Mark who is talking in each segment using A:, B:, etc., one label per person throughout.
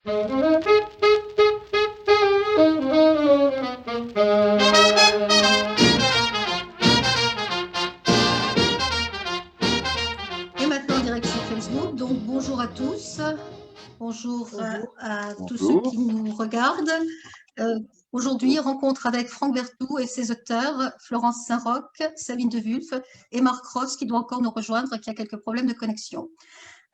A: Et maintenant, direction Facebook. Donc, bonjour à tous. Bonjour
B: Bonjour.
A: à tous ceux
C: Bonjour.
A: qui nous regardent. Aujourd'hui, rencontre avec Franck Berthoud et ses auteurs, Florence Saint-Roch, Sabine de Wulf et Marc Ross, qui doit encore nous rejoindre, qui a quelques problèmes de connexion.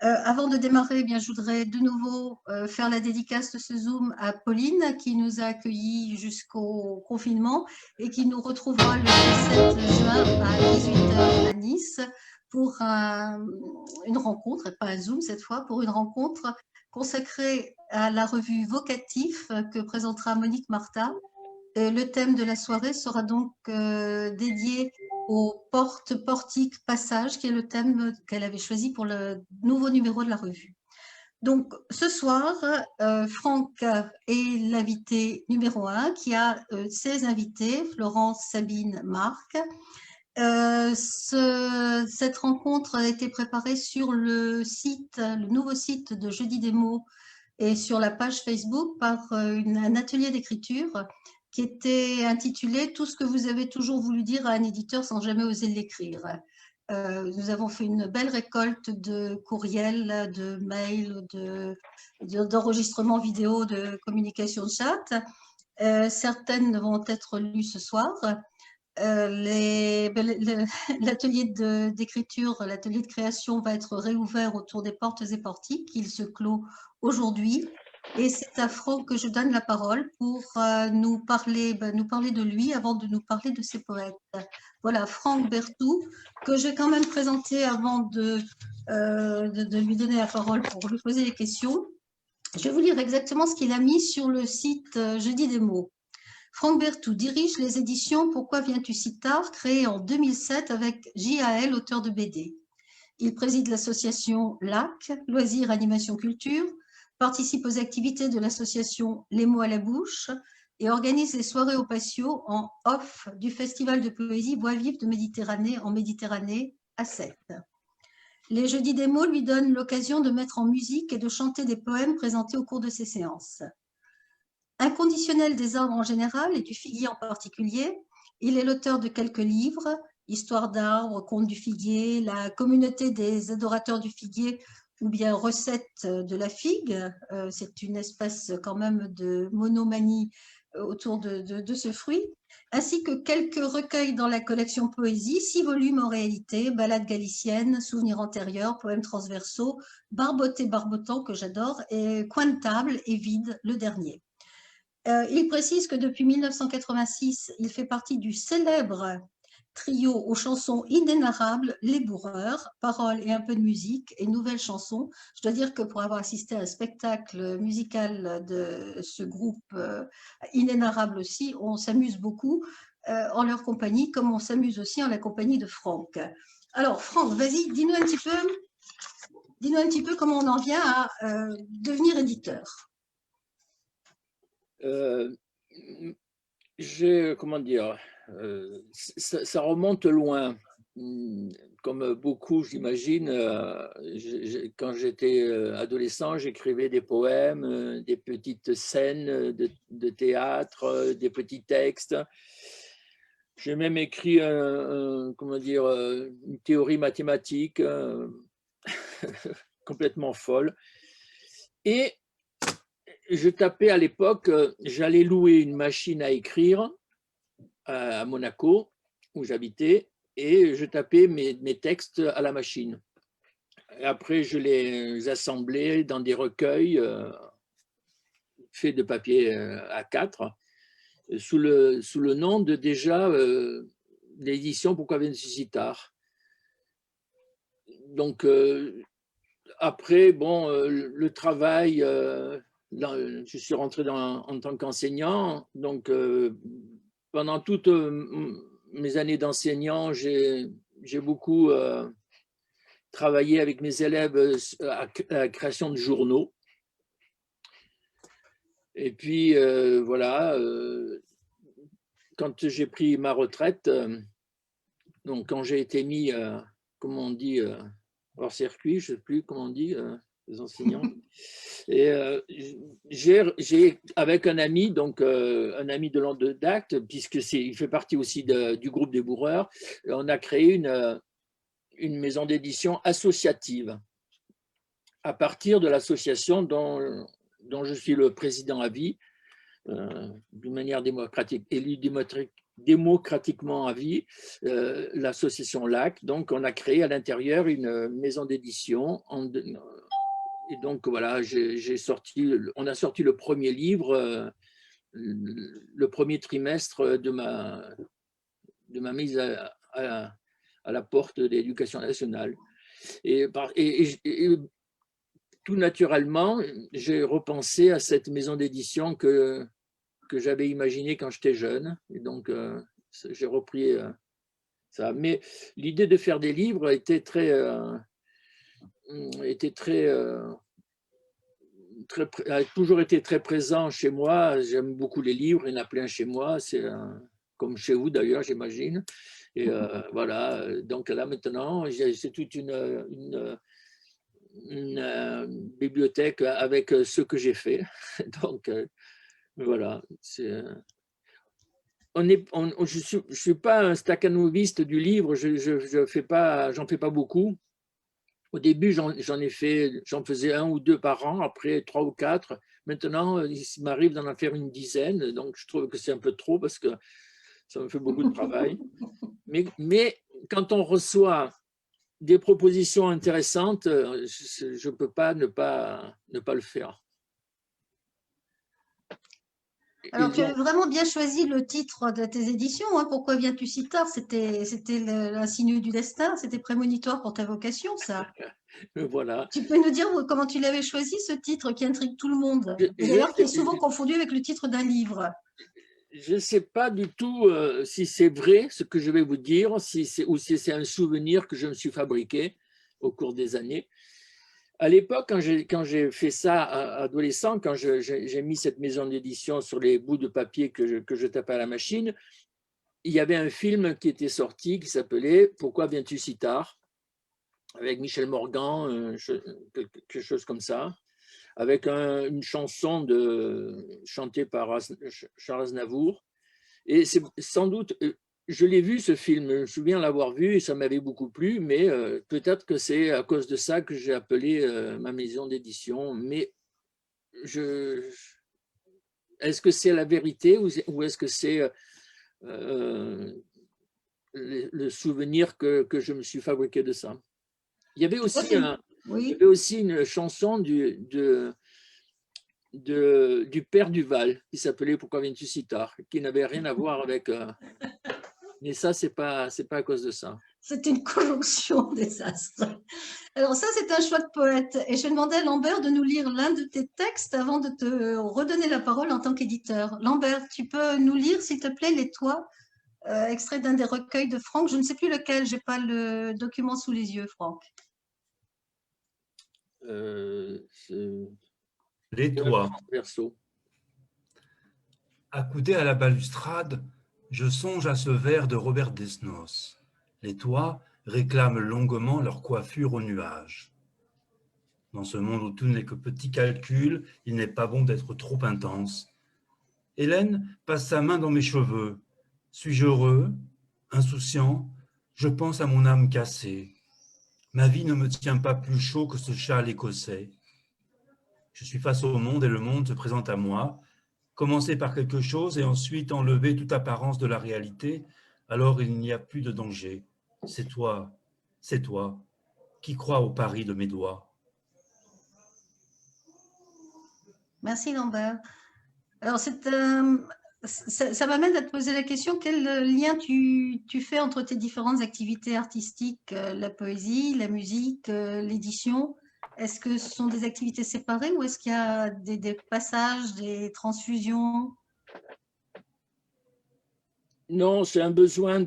A: Avant de démarrer, eh bien, je voudrais de nouveau faire la dédicace de ce Zoom à Pauline, qui nous a accueillis jusqu'au confinement et qui nous retrouvera le 17 juin à 18h à Nice pour une rencontre, et pas un Zoom cette fois, pour une rencontre consacrée à la revue Vocatif que présentera Monique Martin. Le thème de la soirée sera donc dédié aux portes, portiques, passages, qui est le thème qu'elle avait choisi pour le nouveau numéro de la revue. Donc, ce soir, Franck est l'invité numéro 1 qui a ses invités, Florence, Sabine, Marc. Cette rencontre a été préparée sur le site, le nouveau site de Jeudi des mots et sur la page Facebook par un atelier d'écriture qui était intitulé « Tout ce que vous avez toujours voulu dire à un éditeur sans jamais oser l'écrire ». Nous avons fait une belle récolte de courriels, de mails, d'enregistrements vidéo, de communication de chat. Certaines vont être lues ce soir. L'atelier d'écriture, l'atelier de création va être réouvert autour des portes et portiques. Il se clôt aujourd'hui. Et c'est à Franck que je donne la parole pour nous parler de lui avant de nous parler de ses poètes. Voilà, Franck Berthoud, que j'ai quand même présenté avant de lui donner la parole pour lui poser les questions. Je vais vous lire exactement ce qu'il a mis sur le site Jeudi des mots. Franck Berthoud dirige les éditions Pourquoi viens-tu si tard, créées en 2007 avec JAL, auteur de BD. Il préside l'association LAC, Loisirs, Animation, Culture, participe aux activités de l'association Les mots à la bouche et organise les soirées au patio en off du festival de poésie Voix vive de Méditerranée en Méditerranée à Sète. Les Jeudis des mots lui donnent l'occasion de mettre en musique et de chanter des poèmes présentés au cours de ses séances. Inconditionnel des arbres en général et du figuier en particulier, il est l'auteur de quelques livres, Histoire d'arbres, Contes du figuier, La communauté des adorateurs du figuier ou bien Recettes de la figue. C'est une espèce quand même de monomanie autour de ce fruit, ainsi que quelques recueils dans la collection Poésie, 6 volumes en réalité, Ballades galiciennes, Souvenirs antérieurs, Poèmes transversaux, Barboté Barbotant que j'adore, et Coin de table et Vide, le dernier. Il précise que depuis 1986, il fait partie du célèbre trio aux chansons inénarrables, Les Bourreurs, paroles et un peu de musique et nouvelles chansons. Je dois dire que pour avoir assisté à un spectacle musical de ce groupe inénarrable aussi, on s'amuse beaucoup en leur compagnie, comme on s'amuse aussi en la compagnie de Franck. Alors Franck, vas-y, dis-nous un petit peu comment on en vient à devenir éditeur.
B: Comment dire, ça remonte loin. Comme beaucoup, j'imagine, quand j'étais adolescent, j'écrivais des poèmes, des petites scènes de théâtre, des petits textes. J'ai même écrit comment dire, une théorie mathématique complètement folle. Et je tapais à l'époque, j'allais louer une machine à écrire à Monaco, où j'habitais, et je tapais mes textes à la machine. Et après, je les assemblais dans des recueils faits de papier A4, sous le nom de déjà l'édition Pourquoi viens-tu si tard. Donc, après, bon, le travail, je suis rentré en tant qu'enseignant, donc pendant toutes mes années d'enseignant, j'ai beaucoup travaillé avec mes élèves à la création de journaux. Et puis, voilà, quand j'ai pris ma retraite, donc quand j'ai été mis, comment on dit, hors circuit, je ne sais plus comment on dit, les enseignants. Et j'ai avec un ami, donc un ami de Langue d'Acte, il fait partie aussi du groupe des Bourreurs, on a créé une maison d'édition associative à partir de l'association dont je suis le président à vie, d'une manière démocratique, élu démocratiquement à vie, l'association LAC. Donc, on a créé à l'intérieur une maison d'édition. Et donc, voilà, on a sorti le premier livre, le premier trimestre de ma mise à la porte de l'éducation nationale. Et tout naturellement, j'ai repensé à cette maison d'édition que j'avais imaginée quand j'étais jeune. Et donc, j'ai repris ça. Mais l'idée de faire des livres a toujours été très présent chez moi. J'aime beaucoup les livres, il y en a plein chez moi. C'est comme chez vous d'ailleurs, j'imagine. Et voilà, donc là maintenant, c'est toute une bibliothèque avec ce que j'ai fait. Donc voilà, je suis pas un stakhanoviste du livre, j'en fais pas beaucoup. Au début, j'en faisais 1 ou 2 par an, après 3 ou 4. Maintenant, il m'arrive d'en faire une dizaine, donc je trouve que c'est un peu trop parce que ça me fait beaucoup de travail. Mais quand on reçoit des propositions intéressantes, je ne peux pas ne pas le faire.
A: Alors, tu as vraiment bien choisi le titre de tes éditions. Hein. Pourquoi viens-tu si tard? C'était l'insigne du destin, c'était prémonitoire pour ta vocation, ça.
B: Voilà.
A: Tu peux nous dire comment tu l'avais choisi, ce titre qui intrigue tout le monde, et d'ailleurs qui est souvent confondu avec le titre d'un livre.
B: Je ne sais pas du tout si c'est vrai ce que je vais vous dire, ou si c'est un souvenir que je me suis fabriqué au cours des années. À l'époque, quand j'ai fait ça adolescent, quand j'ai mis cette maison d'édition sur les bouts de papier que je tapais à la machine, il y avait un film qui était sorti qui s'appelait « Pourquoi viens-tu si tard ?» avec Michel Morgan, quelque chose comme ça, avec une chanson chantée par Charles Aznavour. Et c'est sans doute, je l'ai vu ce film, je me souviens l'avoir vu et ça m'avait beaucoup plu, mais peut-être que c'est à cause de ça que j'ai appelé ma maison d'édition. Mais est-ce que c'est la vérité ou est-ce que c'est le souvenir que je me suis fabriqué de ça? Il y avait aussi une chanson du père Duval qui s'appelait « Pourquoi viens-tu si tard ?» qui n'avait rien à voir avec… mais ça, c'est pas à cause de ça.
A: C'est une conjonction des astres. Alors ça, c'est un choix de poète. Et je demandais à Lambert de nous lire l'un de tes textes avant de te redonner la parole en tant qu'éditeur. Lambert, tu peux nous lire, s'il te plaît, Les Toits, extrait d'un des recueils de Franck. Je ne sais plus lequel, je n'ai pas le document sous les yeux, Franck.
C: Les Toits. Accoudé à la balustrade, je songe à ce vers de Robert Desnos. Les toits réclament longuement leur coiffure aux nuages. Dans ce monde où tout n'est que petit calcul, il n'est pas bon d'être trop intense. Hélène passe sa main dans mes cheveux. Suis-je heureux, insouciant? Je pense à mon âme cassée. Ma vie ne me tient pas plus chaud que ce châle écossais. Je suis face au monde et le monde se présente à moi. Commencer par quelque chose et ensuite enlever toute apparence de la réalité, alors il n'y a plus de danger. C'est toi, qui crois au pari de mes doigts.
A: Merci Lambert. Alors ça m'amène à te poser la question, quel lien tu fais entre tes différentes activités artistiques, la poésie, la musique, l'édition? Est-ce que ce sont des activités séparées ou est-ce qu'il y a des passages, des transfusions?
B: Non, c'est un besoin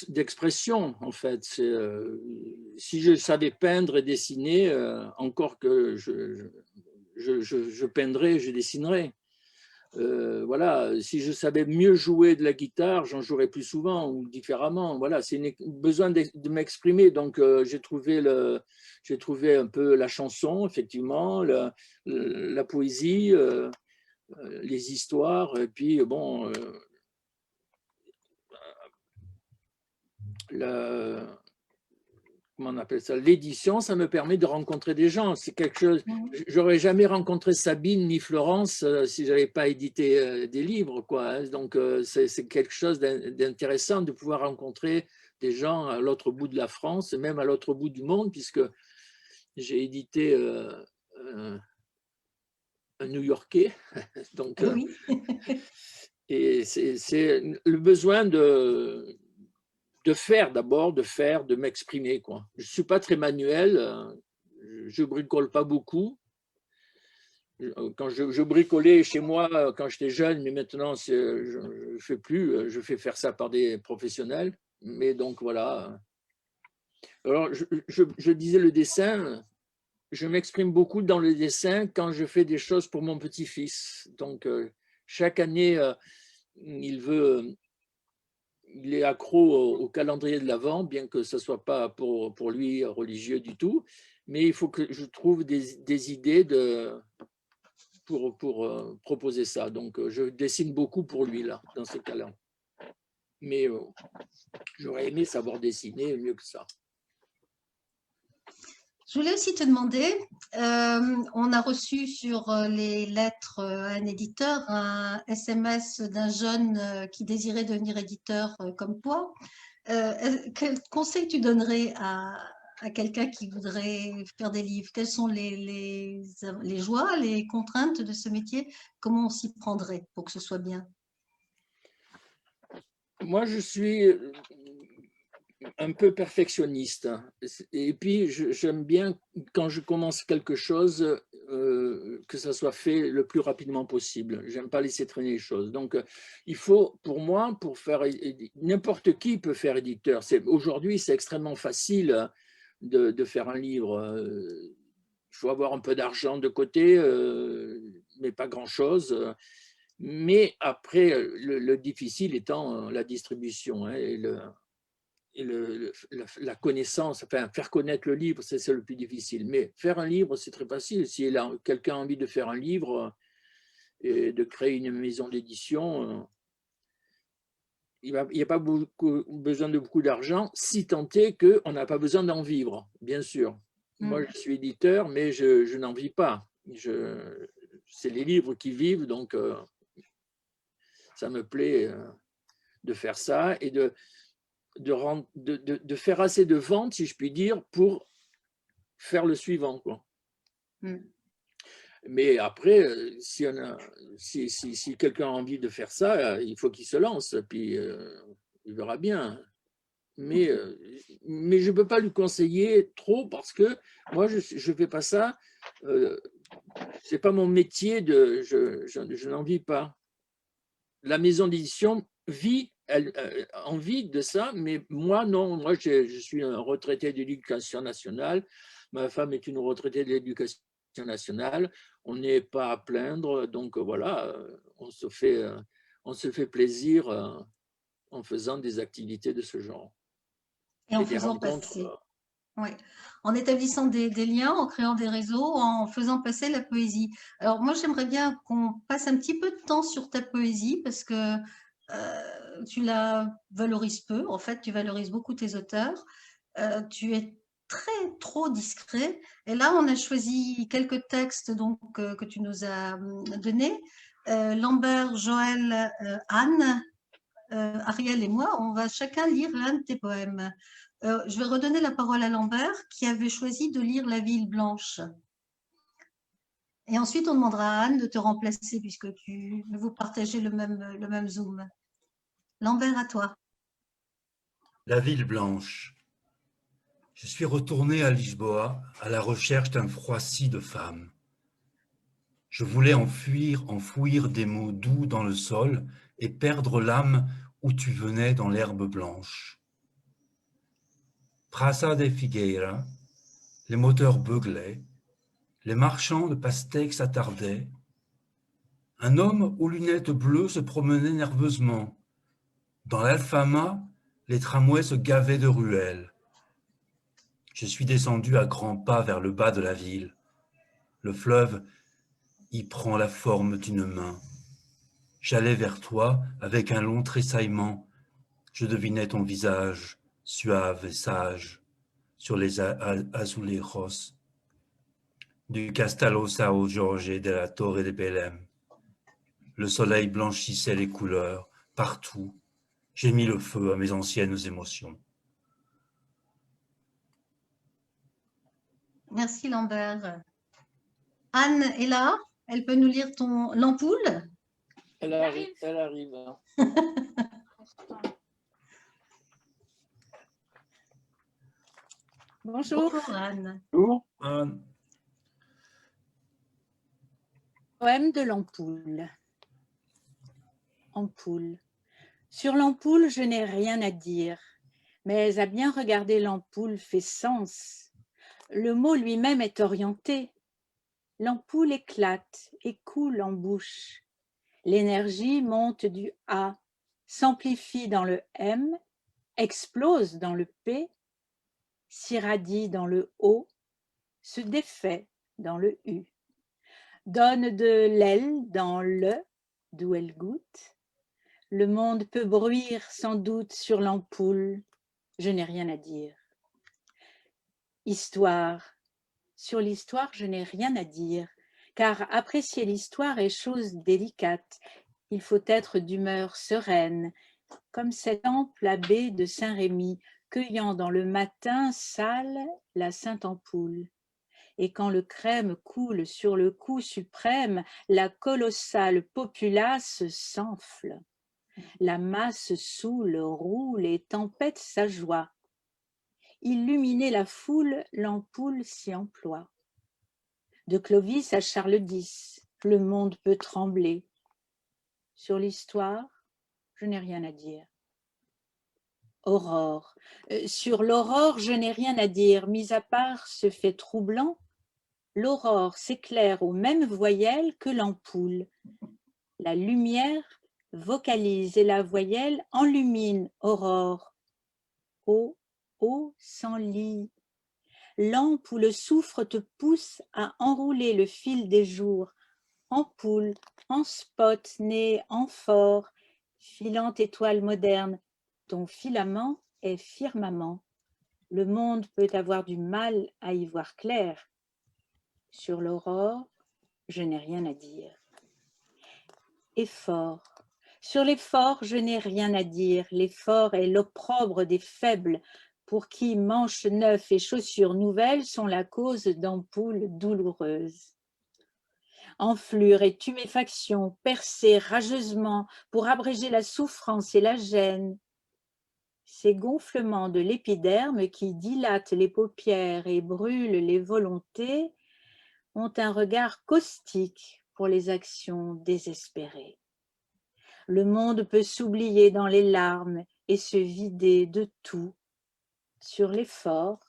B: d'expression, en fait. Si je savais peindre et dessiner, encore que je peindrais, je dessinerais. Voilà, si je savais mieux jouer de la guitare, j'en jouerais plus souvent ou différemment. Voilà, c'est besoin de m'exprimer. Donc, j'ai trouvé un peu la chanson, effectivement, la poésie, les histoires, et puis bon, comment on appelle ça, l'édition, ça me permet de rencontrer des gens. C'est quelque chose. J'aurais jamais rencontré Sabine ni Florence si j'avais pas édité des livres, quoi. Hein. Donc c'est quelque chose d'intéressant de pouvoir rencontrer des gens à l'autre bout de la France et même à l'autre bout du monde, puisque j'ai édité un New-Yorkais. Donc,
A: Oui.
B: et c'est le besoin de faire d'abord, de m'exprimer, quoi. Je suis pas très manuel, je bricole pas beaucoup. Quand je bricolais chez moi quand j'étais jeune, mais maintenant je fais plus, je fais faire ça par des professionnels. Mais donc voilà. Alors je disais le dessin, je m'exprime beaucoup dans le dessin quand je fais des choses pour mon petit-fils. Donc chaque année, il est accro au calendrier de l'Avent, bien que ce ne soit pas pour lui religieux du tout, mais il faut que je trouve des idées pour proposer ça. Donc, je dessine beaucoup pour lui, là, dans ce cas-là. Mais j'aurais aimé savoir dessiner mieux que ça.
A: Je voulais aussi te demander, on a reçu sur les lettres à un éditeur un SMS d'un jeune qui désirait devenir éditeur comme toi. Quel conseil tu donnerais à quelqu'un qui voudrait faire des livres? Quelles sont les joies, les contraintes de ce métier? Comment on s'y prendrait pour que ce soit bien?
B: Moi, je suis un peu perfectionniste. Et puis, j'aime bien, quand je commence quelque chose, que ça soit fait le plus rapidement possible. J'aime pas laisser traîner les choses. Donc, il faut, pour moi, pour faire, n'importe qui peut faire éditeur. Aujourd'hui, c'est extrêmement facile de faire un livre. Il faut avoir un peu d'argent de côté, mais pas grand-chose. Mais après, le difficile étant la distribution, hein, et la connaissance, enfin faire connaître le livre, c'est le plus difficile. Mais faire un livre, c'est très facile. Si quelqu'un a envie de faire un livre et de créer une maison d'édition, il n'y a pas besoin de beaucoup d'argent, si tant est qu'on n'a pas besoin d'en vivre, bien sûr. Moi, je suis éditeur, mais je n'en vis pas. C'est les livres qui vivent, donc ça me plaît de faire ça et de faire assez de ventes, si je puis dire, pour faire le suivant, quoi. Mais après, si quelqu'un a envie de faire ça, il faut qu'il se lance, puis il verra bien. Mais je ne peux pas lui conseiller trop parce que moi, je ne fais pas ça. Ce n'est pas mon métier, je n'en vis pas. La maison d'édition vit, elle en vit de ça, mais moi, non. Moi, je suis un retraité de l'éducation nationale. Ma femme est une retraitée de l'éducation nationale. On n'est pas à plaindre. Donc, voilà, on se fait plaisir en faisant des activités de ce genre.
A: Et en faisant passer. Oui, en établissant des liens, en créant des réseaux, en faisant passer la poésie. Alors moi, j'aimerais bien qu'on passe un petit peu de temps sur ta poésie parce que tu la valorises peu. En fait, tu valorises beaucoup tes auteurs. Tu es trop discret. Et là, on a choisi quelques textes donc, que tu nous as donnés. Lambert, Joël, Anne, Ariel et moi, on va chacun lire l'un de tes poèmes. Je vais redonner la parole à Lambert qui avait choisi de lire La Ville blanche. Et ensuite, on demandera à Anne de te remplacer puisque vous partagez le même Zoom. Lambert, à toi.
C: La Ville blanche. Je suis retourné à Lisboa à la recherche d'un froissis de femme. Je voulais enfouir des mots doux dans le sol et perdre l'âme où tu venais dans l'herbe blanche. Praça de Figueira, les moteurs beuglaient, les marchands de pastèques s'attardaient. Un homme aux lunettes bleues se promenait nerveusement. Dans l'Alfama, les tramways se gavaient de ruelles. Je suis descendu à grands pas vers le bas de la ville. Le fleuve y prend la forme d'une main. J'allais vers toi avec un long tressaillement. Je devinais ton visage, suave et sage, sur les azulejos du Castelao São Jorge de la Torre de Belém. Le soleil blanchissait les couleurs, partout. J'ai mis le feu à mes anciennes émotions.
A: Merci Lambert. Anne est là, elle peut nous lire l'ampoule.
B: Elle arrive.
D: Bonjour.
A: Bonjour Anne.
B: Bonjour.
D: Poème de l'ampoule. Ampoule. Sur l'ampoule, je n'ai rien à dire, mais à bien regarder l'ampoule fait sens. Le mot lui-même est orienté. L'ampoule éclate et coule en bouche. L'énergie monte du A, s'amplifie dans le M, explose dans le P, s'irradie dans le O, se défait dans le U, donne de l'aile dans le, d'où elle goûte. Le monde peut bruire sans doute sur l'ampoule, je n'ai rien à dire. Histoire. Sur l'histoire, je n'ai rien à dire, car apprécier l'histoire est chose délicate. Il faut être d'humeur sereine, comme cet ample abbé de Saint-Rémy, cueillant dans le matin sale la sainte ampoule. Et quand le crème coule sur le cou suprême, la colossale populace s'enfle. La masse saoule, roule et tempête sa joie. Illuminer la foule, l'ampoule s'y emploie. De Clovis à Charles X, le monde peut trembler. Sur l'histoire, je n'ai rien à dire. Aurore. Sur l'aurore, je n'ai rien à dire, mis à part ce fait troublant. L'aurore s'éclaire aux mêmes voyelles que l'ampoule. La lumière vocalise et la voyelle enlumine aurore. O, O s'enlit. Lampe où le soufre te pousse à enrouler le fil des jours. Ampoule, en spot, né, amphore, filante étoile moderne, ton filament est firmament. Le monde peut avoir du mal à y voir clair. Sur l'aurore, je n'ai rien à dire. Effort. Sur l'effort, je n'ai rien à dire. L'effort est l'opprobre des faibles, pour qui manches neufs et chaussures nouvelles sont la cause d'ampoules douloureuses. Enflure et tuméfaction, percée rageusement pour abréger la souffrance et la gêne. Ces gonflements de l'épiderme qui dilatent les paupières et brûlent les volontés ont un regard caustique pour les actions désespérées. Le monde peut s'oublier dans les larmes et se vider de tout. Sur l'effort,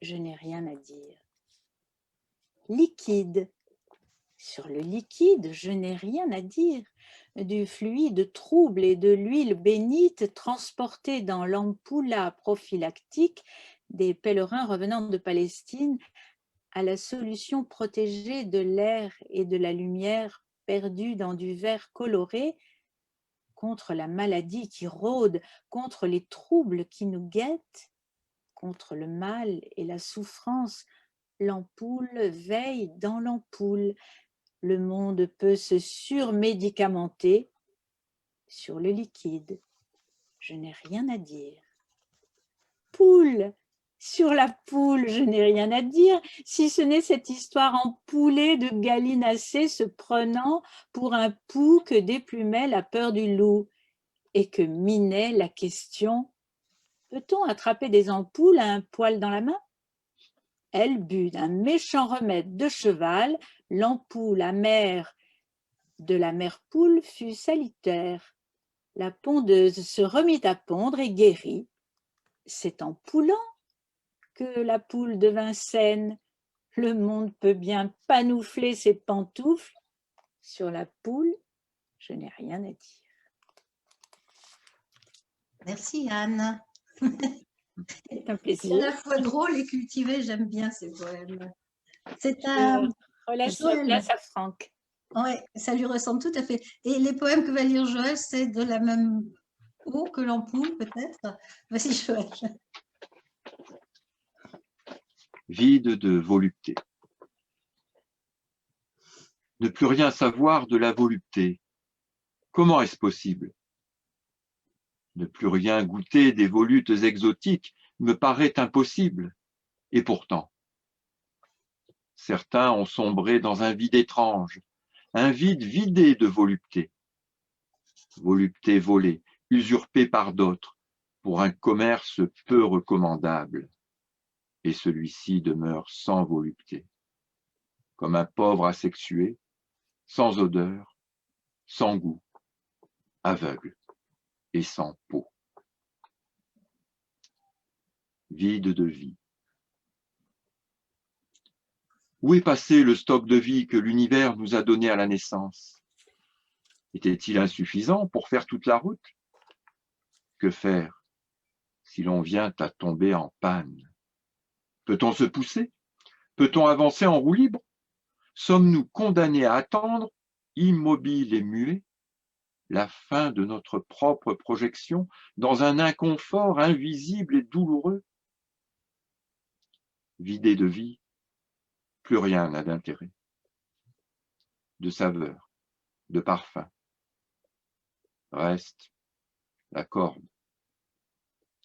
D: je n'ai rien à dire. Liquide. Sur le liquide, je n'ai rien à dire. Du fluide trouble et de l'huile bénite transportée dans l'ampoula prophylactique des pèlerins revenant de Palestine à la solution protégée de l'air et de la lumière perdue dans du verre coloré, contre la maladie qui rôde, contre les troubles qui nous guettent, contre le mal et la souffrance, l'ampoule veille dans l'ampoule. Le monde peut se surmédicamenter. Sur le liquide, je n'ai rien à dire. Poule, sur la poule, je n'ai rien à dire, si ce n'est cette histoire empoulée de gallinacés se prenant pour un pou que déplumait la peur du loup et que minait la question: peut-on attraper des ampoules à un poil dans la main? Elle but d'un méchant remède de cheval, l'ampoule amère de la mère poule fut salutaire. La pondeuse se remit à pondre et guérit. C'est en poulant que la poule devint saine. Le monde peut bien panoufler ses pantoufles, Sur la poule, je n'ai rien à dire.
A: Merci Anne.
D: C'est un
A: C'est à
D: plaisir.
A: la fois drôle et cultivé, j'aime bien ces poèmes. C'est
D: Je
A: un
D: relâche la
A: Joël.
D: place à Franck.
A: Ouais, ça lui ressemble tout à fait. Et les poèmes que va lire Joël, c'est de la même eau que l'ampoule, peut-être. Vas-y, Joël.
E: Vide de volupté. Ne plus rien savoir de la volupté. Comment est-ce possible? Ne plus rien goûter des volutes exotiques me paraît impossible. Et pourtant, certains ont sombré dans un vide étrange, un vide vidé de volupté. Volupté volée, usurpée par d'autres, pour un commerce peu recommandable. Et celui-ci demeure sans volupté, comme un pauvre asexué, sans odeur, sans goût, aveugle et sans peau. Vide de vie. Où est passé le stock de vie que l'univers nous a donné à la naissance? Était-il insuffisant pour faire toute la route? Que faire si l'on vient à tomber en panne? Peut-on se pousser? Peut-on avancer en roue libre? Sommes-nous condamnés à attendre, immobiles et muets, la fin de notre propre projection dans un inconfort invisible et douloureux? Vidé de vie, plus rien n'a d'intérêt, de saveur, de parfum. Reste la corde,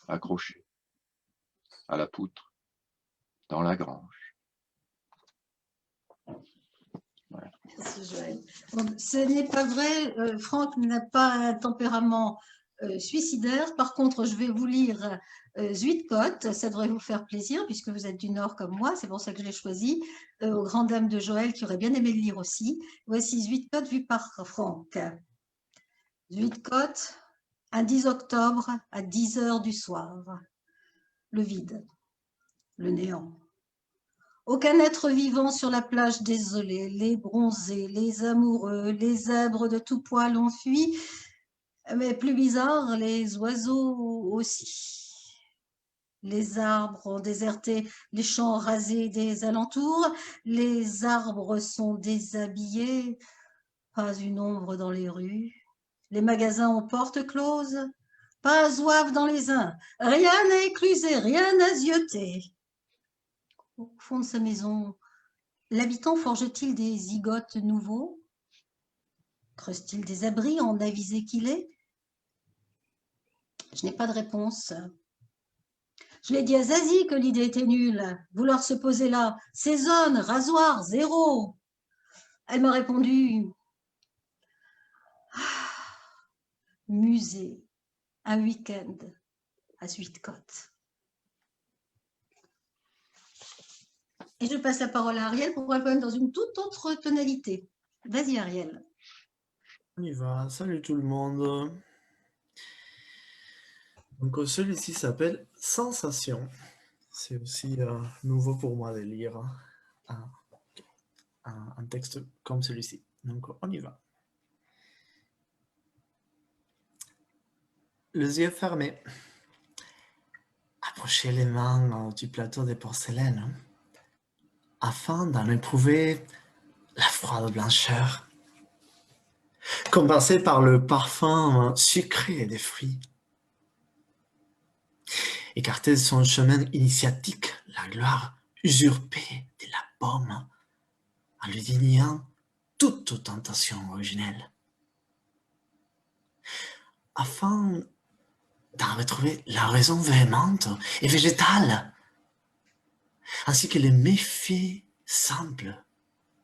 E: accrochée à la poutre, dans la grange. Voilà.
A: Merci, Joël. Bon, ce n'est pas vrai, Franck n'a pas un tempérament suicidaire. Par contre, je vais vous lire Zuidcote. Ça devrait vous faire plaisir puisque vous êtes du Nord comme moi. C'est pour ça que je l'ai choisi. Aux grandes dames de Joël qui aurait bien aimé le lire aussi. Voici Zuidcote vu par Franck. Zuidcote, un 10 octobre à 10 heures du soir. Le vide, le néant. Aucun être vivant sur la plage désolée, les bronzés, les amoureux, les zèbres de tout poil ont fui, mais plus bizarre, les oiseaux aussi. Les arbres ont déserté les champs rasés des alentours, les arbres sont déshabillés, pas une ombre dans les rues. Les magasins ont porte close, pas zouave dans les uns, rien à écluser, rien à zioter. Au fond de sa maison, l'habitant forge-t-il des zigotes nouveaux? Creuse-t-il des abris en avisé qu'il est? Je n'ai pas de réponse. Je l'ai dit à Zazie que l'idée était nulle. Vouloir se poser là, saisonne, rasoir, zéro. Elle m'a répondu musée, un week-end à Zuidcote. Et je passe la parole à Ariel pour un poème dans une toute autre tonalité. Vas-y Ariel.
F: On y va, salut tout le monde. Donc celui-ci s'appelle Sensation. C'est aussi nouveau pour moi de lire un texte comme celui-ci. Donc on y va. Les yeux fermés. Approchez les mains du plateau de porcelaine afin d'en éprouver la froide blancheur, compensée par le parfum sucré des fruits. Écartez de son chemin initiatique la gloire usurpée de la pomme, en lui déniant toute tentation originelle, afin d'en retrouver la raison véhémente et végétale, ainsi que les méfaits simples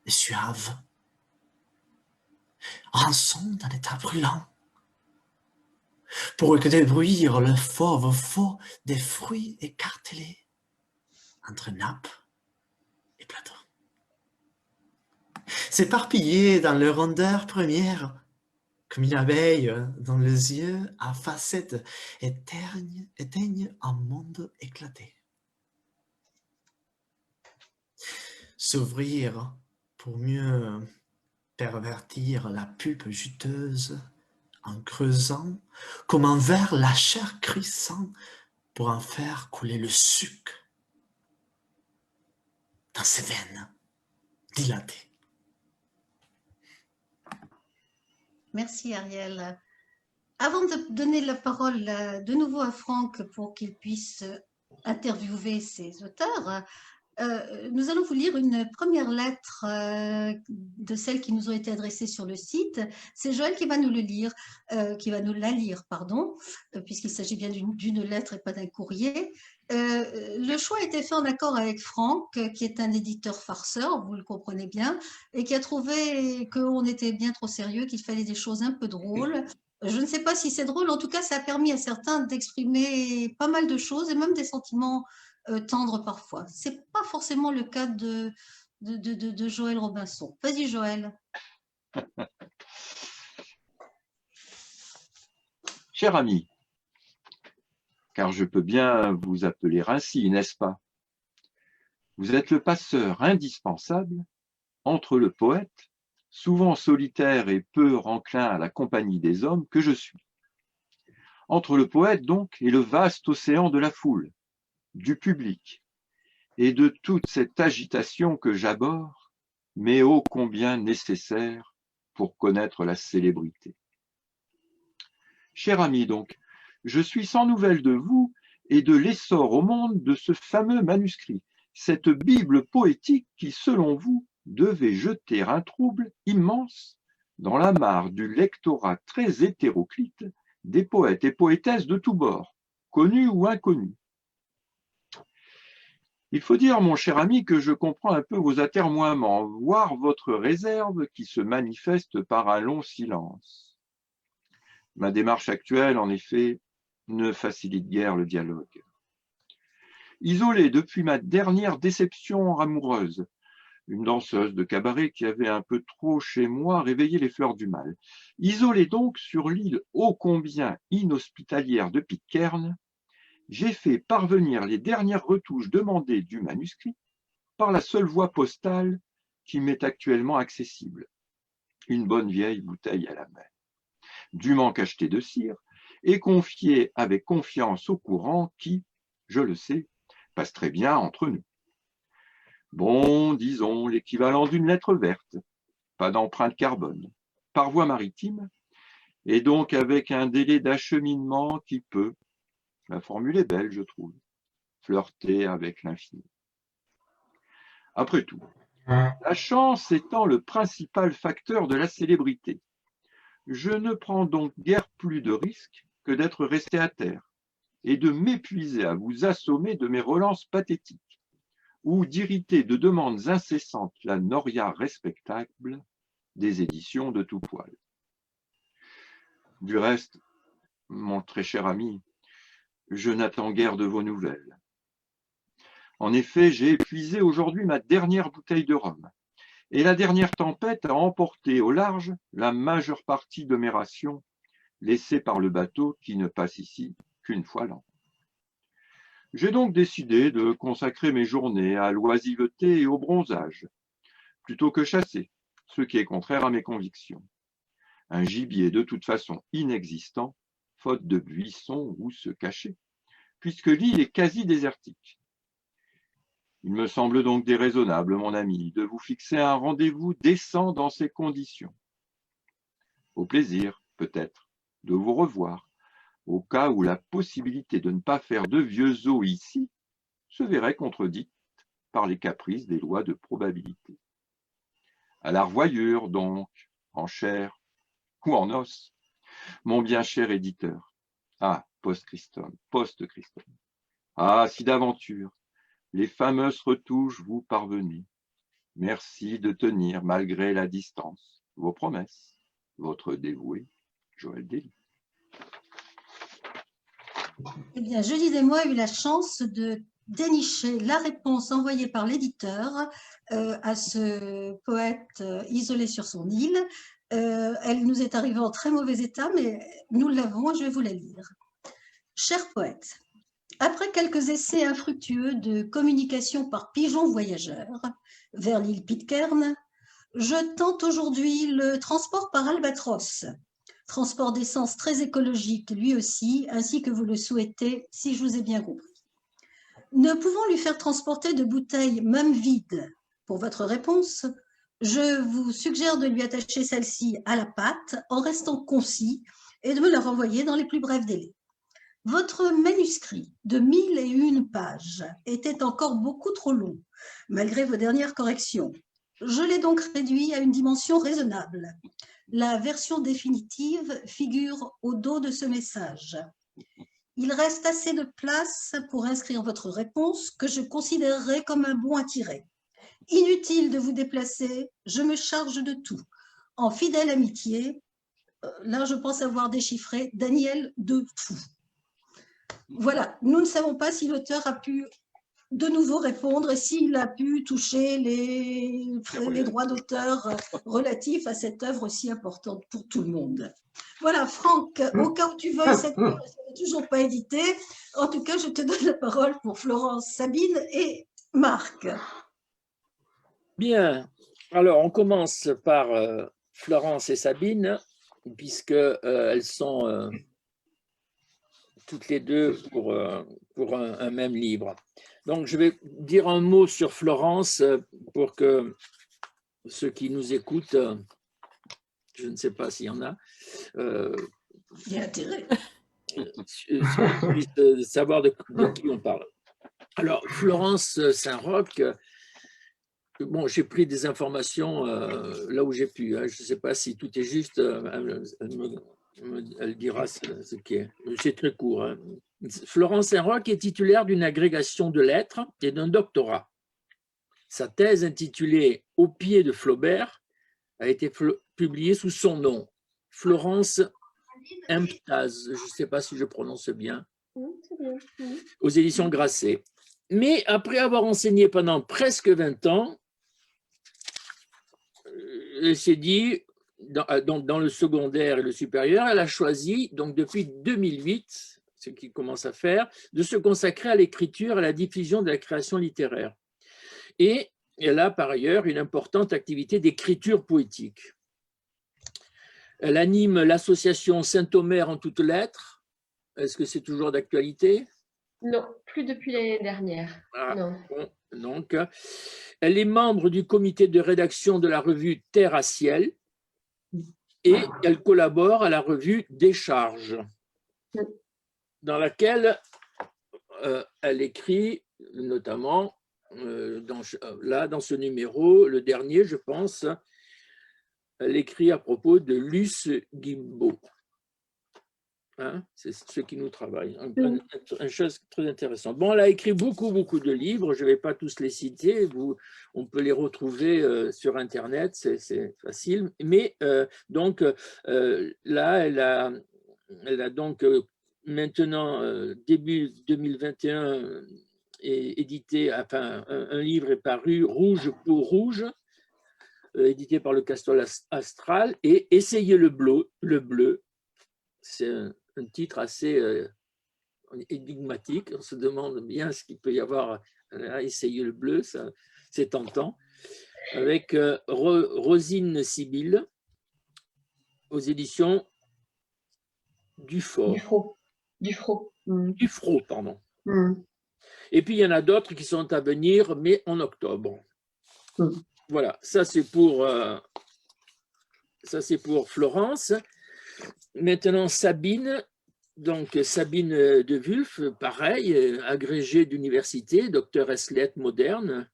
F: et suaves, rançon d'un état brûlant, pour écouter bruire le fauve faux des fruits écartelés entre nappe et plateau. S'éparpiller dans leur rondeur première, comme une abeille dont les yeux à facettes éteignent un monde éclaté. S'ouvrir pour mieux pervertir la pulpe juteuse en creusant comme un verre la chair crissant pour en faire couler le suc dans ses veines dilatées.
A: Merci Ariel. Avant de donner la parole de nouveau à Franck pour qu'il puisse interviewer ses auteurs, nous allons vous lire une première lettre de celles qui nous ont été adressées sur le site. C'est Joël qui va nous la lire, pardon, puisqu'il s'agit bien d'une lettre et pas d'un courrier. Le choix a été fait en accord avec Franck, qui est un éditeur farceur, vous le comprenez bien, et qui a trouvé qu'on était bien trop sérieux, qu'il fallait des choses un peu drôles. Je ne sais pas si c'est drôle, en tout cas, ça a permis à certains d'exprimer pas mal de choses et même des sentiments tendres parfois. Ce n'est pas forcément le cas de Joël Robinson. Vas-y, Joël.
E: Cher ami, car je peux bien vous appeler ainsi, n'est-ce pas? Vous êtes le passeur indispensable entre le poète, souvent solitaire et peu enclin à la compagnie des hommes, que je suis. Entre le poète, donc, et le vaste océan de la foule, du public, et de toute cette agitation que j'abhorre, mais ô combien nécessaire pour connaître la célébrité. Cher ami, donc, je suis sans nouvelles de vous et de l'essor au monde de ce fameux manuscrit, cette Bible poétique qui, selon vous, devait jeter un trouble immense dans la mare du lectorat très hétéroclite des poètes et poétesses de tous bords, connus ou inconnus. Il faut dire, mon cher ami, que je comprends un peu vos atermoiements, voire votre réserve qui se manifeste par un long silence. Ma démarche actuelle, en effet, ne facilite guère le dialogue. Isolé depuis ma dernière déception amoureuse, une danseuse de cabaret qui avait un peu trop chez moi réveillé les fleurs du mal, isolé donc sur l'île ô combien inhospitalière de Pitcairn, j'ai fait parvenir les dernières retouches demandées du manuscrit par la seule voie postale qui m'est actuellement accessible. Une bonne vieille bouteille à la main, dûment cachetée de cire et confiée avec confiance au courant qui, je le sais, passe très bien entre nous. Bon, disons, l'équivalent d'une lettre verte, pas d'empreinte carbone, par voie maritime, et donc avec un délai d'acheminement qui peut, la formule est belle, je trouve, flirter avec l'infini. Après tout, la chance étant le principal facteur de la célébrité, je ne prends donc guère plus de risques que d'être resté à terre et de m'épuiser à vous assommer de mes relances pathétiques ou d'irriter de demandes incessantes la noria respectable des éditions de tout poil. Du reste, mon très cher ami, je n'attends guère de vos nouvelles. En effet, j'ai épuisé aujourd'hui ma dernière bouteille de rhum, et la dernière tempête a emporté au large la majeure partie de mes rations, laissées par le bateau qui ne passe ici qu'une fois l'an. J'ai donc décidé de consacrer mes journées à l'oisiveté et au bronzage, plutôt que chasser, ce qui est contraire à mes convictions. Un gibier de toute façon inexistant, faute de buissons où se cacher, puisque l'île est quasi désertique. Il me semble donc déraisonnable, mon ami, de vous fixer un rendez-vous décent dans ces conditions. Au plaisir, peut-être, de vous revoir, au cas où la possibilité de ne pas faire de vieux os ici se verrait contredite par les caprices des lois de probabilité. À la revoyure, donc, en chair ou en os, mon bien cher éditeur. Ah, post-Christum. Ah, si d'aventure, les fameuses retouches vous parvenaient. Merci de tenir, malgré la distance, vos promesses. Votre dévoué, Joël Daly.
A: Eh bien, Julie et moi a eu la chance de dénicher la réponse envoyée par l'éditeur à ce poète isolé sur son île. Elle nous est arrivée en très mauvais état, mais nous l'avons et je vais vous la lire. Cher poète, après quelques essais infructueux de communication par pigeon voyageur vers l'île Pitcairn, Je tente aujourd'hui le transport par albatros, transport d'essence très écologique lui aussi, ainsi que vous le souhaitez, si je vous ai bien compris. Ne pouvant lui faire transporter de bouteilles, même vides, pour votre réponse, je vous suggère de lui attacher celle-ci à la patte en restant concis et de me la renvoyer dans les plus brefs délais. Votre manuscrit de 1001 pages était encore beaucoup trop long, malgré vos dernières corrections. Je l'ai donc réduit à une dimension raisonnable. La version définitive figure au dos de ce message. Il reste assez de place pour inscrire votre réponse que je considérerai comme un bon à tirer. Inutile de vous déplacer, je me charge de tout. En fidèle amitié, là je pense avoir déchiffré Daniel de Fou. Voilà, nous ne savons pas si l'auteur a pu de nouveau répondre et s'il a pu toucher les droits d'auteur relatifs à cette œuvre si importante pour tout le monde. Voilà, Franck, au cas où tu veuilles, cette œuvre n'est toujours pas éditée. En tout cas, je te donne la parole pour Florence, Sabine et Marc.
B: Bien, alors on commence par Florence et Sabine, puisque elles sont toutes les deux pour un même livre. Donc je vais dire un mot sur Florence pour que ceux qui nous écoutent, je ne sais pas s'il y en a,
A: Il y a intérêt.
B: puissent savoir de qui on parle. Alors Florence Saint-Roch, bon, j'ai pris des informations là où j'ai pu. Hein. Je ne sais pas si tout est juste. Elle dira ce qui est. C'est très court. Hein. Florence Saint-Roch est titulaire d'une agrégation de lettres et d'un doctorat. Sa thèse intitulée « Au pied de Flaubert » a été publiée sous son nom, Florence Emptase. Je ne sais pas si je prononce bien. Aux éditions Grasset. Mais après avoir enseigné pendant presque 20 ans, elle s'est dit, dans le secondaire et le supérieur, elle a choisi, donc depuis 2008, ce qu'il commence à faire, de se consacrer à l'écriture et à la diffusion de la création littéraire. Et elle a par ailleurs une importante activité d'écriture poétique. Elle anime l'association Saint-Omer en toutes lettres. Est-ce que c'est toujours d'actualité?
G: Non, plus depuis l'année dernière.
B: Ah,
G: non.
B: bon, donc, elle est membre du comité de rédaction de la revue Terre à Ciel et elle collabore à la revue Décharge, dans laquelle elle écrit notamment, dans ce numéro, le dernier, je pense, elle écrit à propos de Luce Guimbaud. Hein, c'est ce qui nous travaille, une chose très intéressante. Bon, elle a écrit beaucoup de livres, je ne vais pas tous les citer, on peut les retrouver sur Internet, c'est facile, mais donc là, elle a donc maintenant, début 2021, édité, enfin, un livre est paru, Rouge peau rouge, édité par le Castol Astral, et Essayer le bleu, c'est un titre assez énigmatique. On se demande bien ce qu'il peut y avoir à essayer le bleu, c'est tentant. Avec Rosine Sibylle aux éditions Dufort. Dufro, pardon. Et puis il y en a d'autres qui sont à venir, mais en octobre. Voilà, ça c'est pour Florence. Maintenant, Sabine, donc Sabine de Wulf, pareil, agrégée d'université, docteur ès lettres modernes,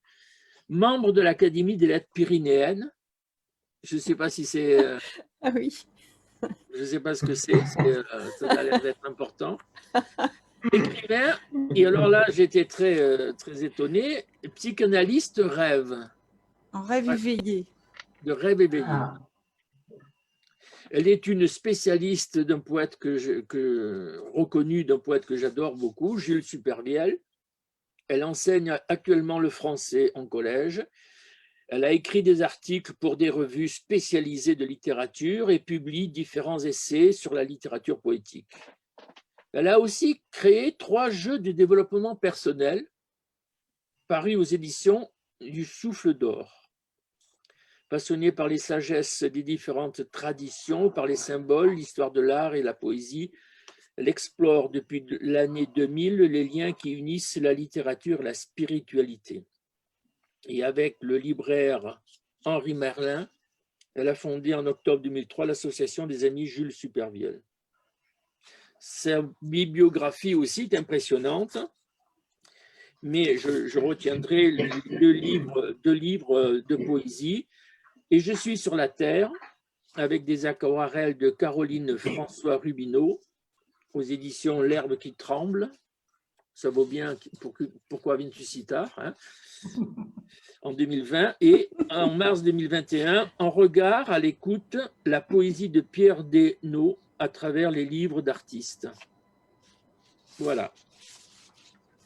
B: membre de l'Académie des lettres pyrénéennes. Je ne sais pas si c'est...
D: Ah oui.
B: Je ne sais pas ce que c'est, ça a l'air d'être important. Écrivain, et alors là, j'étais très étonné, psychanalyste rêve.
D: En rêve éveillé.
B: De rêve éveillé. Elle est une spécialiste d'un poète reconnu, d'un poète que j'adore beaucoup, Jules Supervielle. Elle enseigne actuellement le français en collège. Elle a écrit des articles pour des revues spécialisées de littérature et publie différents essais sur la littérature poétique. Elle a aussi créé 3 jeux de développement personnel parus aux éditions du Souffle d'Or. Passionné par les sagesses des différentes traditions, par les symboles, l'histoire de l'art et la poésie, elle explore depuis l'année 2000 les liens qui unissent la littérature et la spiritualité. Et avec le libraire Henri Merlin, elle a fondé en octobre 2003 l'association des amis Jules Supervielle. Sa bibliographie aussi est impressionnante, mais je retiendrai deux livres de poésie. Et je suis sur la terre avec des aquarelles de Caroline François Rubineau aux éditions L'Herbe qui tremble. Ça vaut bien pourquoi viens-tu si tard, hein, en 2020. Et en mars 2021, En regard à l'écoute, la poésie de Pierre Desnaux à travers les livres d'artistes. Voilà.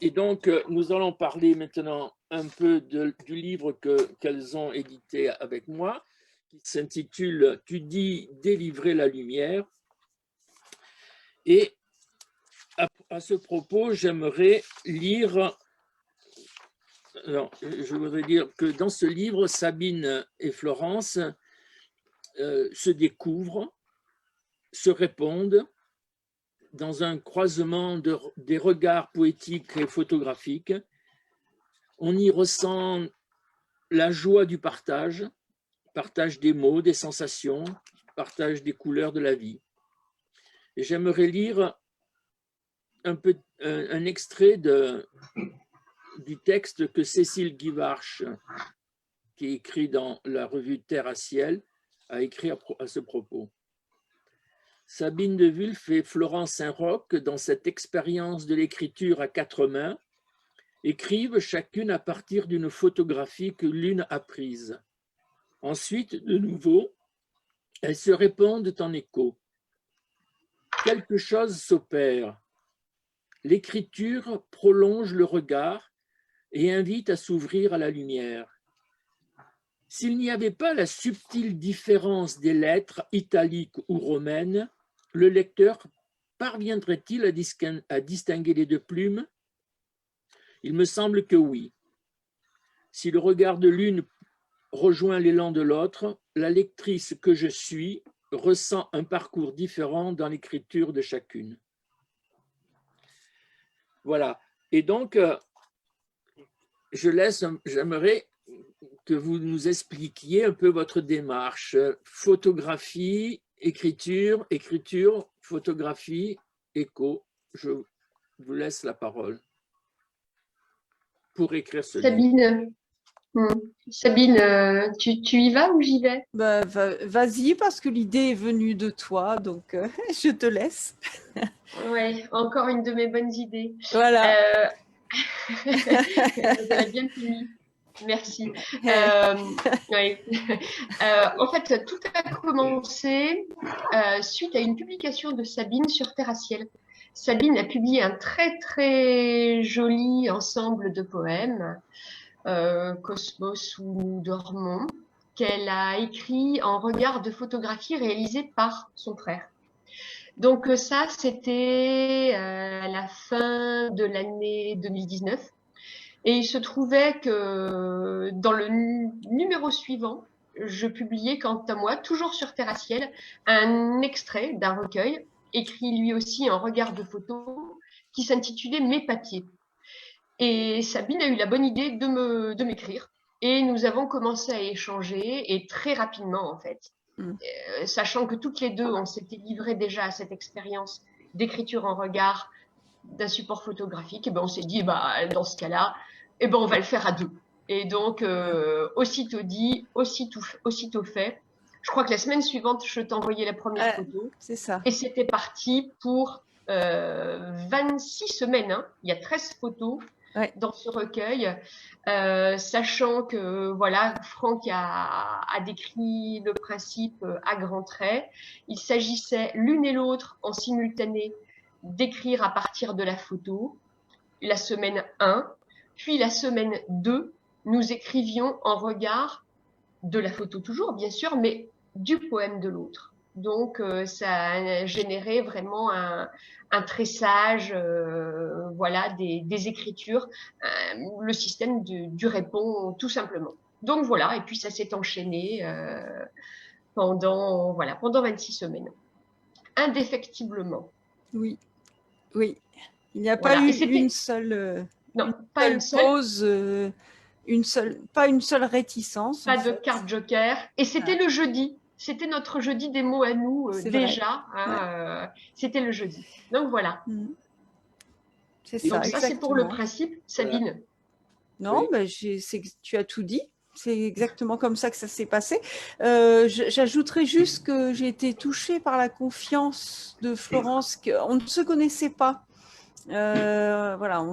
B: Et donc, nous allons parler maintenant un peu du livre qu'elles ont édité avec moi, qui s'intitule « Tu dis délivrer la lumière ». Et à ce propos, j'aimerais lire, alors, je voudrais dire que dans ce livre, Sabine et Florence se découvrent, se répondent, dans un croisement des regards poétiques et photographiques. On y ressent la joie du partage des mots, des sensations, partage des couleurs de la vie. Et j'aimerais lire un extrait du texte que Cécile Guivarch, qui écrit dans la revue Terre à Ciel, a écrit à ce propos. Sabine de Wulf et Florence Saint-Roch, dans cette expérience de l'écriture à quatre mains, écrivent chacune à partir d'une photographie que l'une a prise. Ensuite, de nouveau, elles se répondent en écho. Quelque chose s'opère. L'écriture prolonge le regard et invite à s'ouvrir à la lumière. S'il n'y avait pas la subtile différence des lettres italiques ou romaines, le lecteur parviendrait-il à distinguer les deux plumes? Il me semble que oui. Si le regard de l'une rejoint l'élan de l'autre, la lectrice que je suis ressent un parcours différent dans l'écriture de chacune. Voilà. Et donc, j'aimerais que vous nous expliquiez un peu votre démarche. Photographie, écriture, photographie, écho. Je vous laisse la parole pour écrire ce livre.
G: Sabine, tu y vas ou j'y vais?
H: Bah, vas-y, parce que l'idée est venue de toi, donc je te laisse.
G: Ouais, encore une de mes bonnes idées.
H: Voilà.
G: Vous avez bien fini. Merci. Ouais. En fait, tout a commencé suite à une publication de Sabine sur Terre à Ciel. Sabine a publié un très très joli ensemble de poèmes, Cosmos où nous dormons, qu'elle a écrit en regard de photographie réalisée par son frère. Donc ça, c'était à la fin de l'année 2019. Et il se trouvait que dans le numéro suivant, je publiais quant à moi, toujours sur Terre à Ciel, un extrait d'un recueil, écrit lui aussi en regard de photo, qui s'intitulait « Mes papiers ». Et Sabine a eu la bonne idée de m'écrire. Et nous avons commencé à échanger, et très rapidement en fait. Sachant que toutes les deux, on s'était livrées déjà à cette expérience d'écriture en regard d'un support photographique, et ben on s'est dit, dans ce cas-là, on va le faire à deux. Et donc, aussitôt dit, aussitôt fait. Je crois que la semaine suivante, je t'envoyais la première photo.
H: C'est ça.
G: Et c'était parti pour 26 semaines. Hein. Il y a 13 photos dans ce recueil, sachant que voilà, Franck a décrit le principe à grands traits. Il s'agissait l'une et l'autre en simultané d'écrire à partir de la photo. La semaine 1, puis la semaine 2, nous écrivions en regard de la photo toujours, bien sûr, mais du poème de l'autre. Donc, ça a généré vraiment un tressage, voilà, des écritures, le système du répond tout simplement. Donc voilà, et puis ça s'est enchaîné pendant 26 semaines, indéfectiblement.
H: Oui, oui. Il n'y a pas
G: Voilà.
H: eu
G: Et c'était
H: une seule
G: non, pas une seule,
H: pause, pas une seule réticence.
G: pas
H: en
G: de
H: fait.
G: carte joker. Et c'était le jeudi. C'était notre jeudi des mots à nous
H: C'est
G: déjà.
H: vrai. Ouais.
G: C'était le jeudi. Donc voilà.
H: C'est ça,
G: Donc ça, c'est pour le principe. Sabine.
H: Non,
B: Oui.
H: ben, tu as tout dit. C'est exactement comme ça que ça s'est passé. J'ajouterais juste que j'ai été touchée par la confiance de Florence. On ne se connaissait pas. Voilà,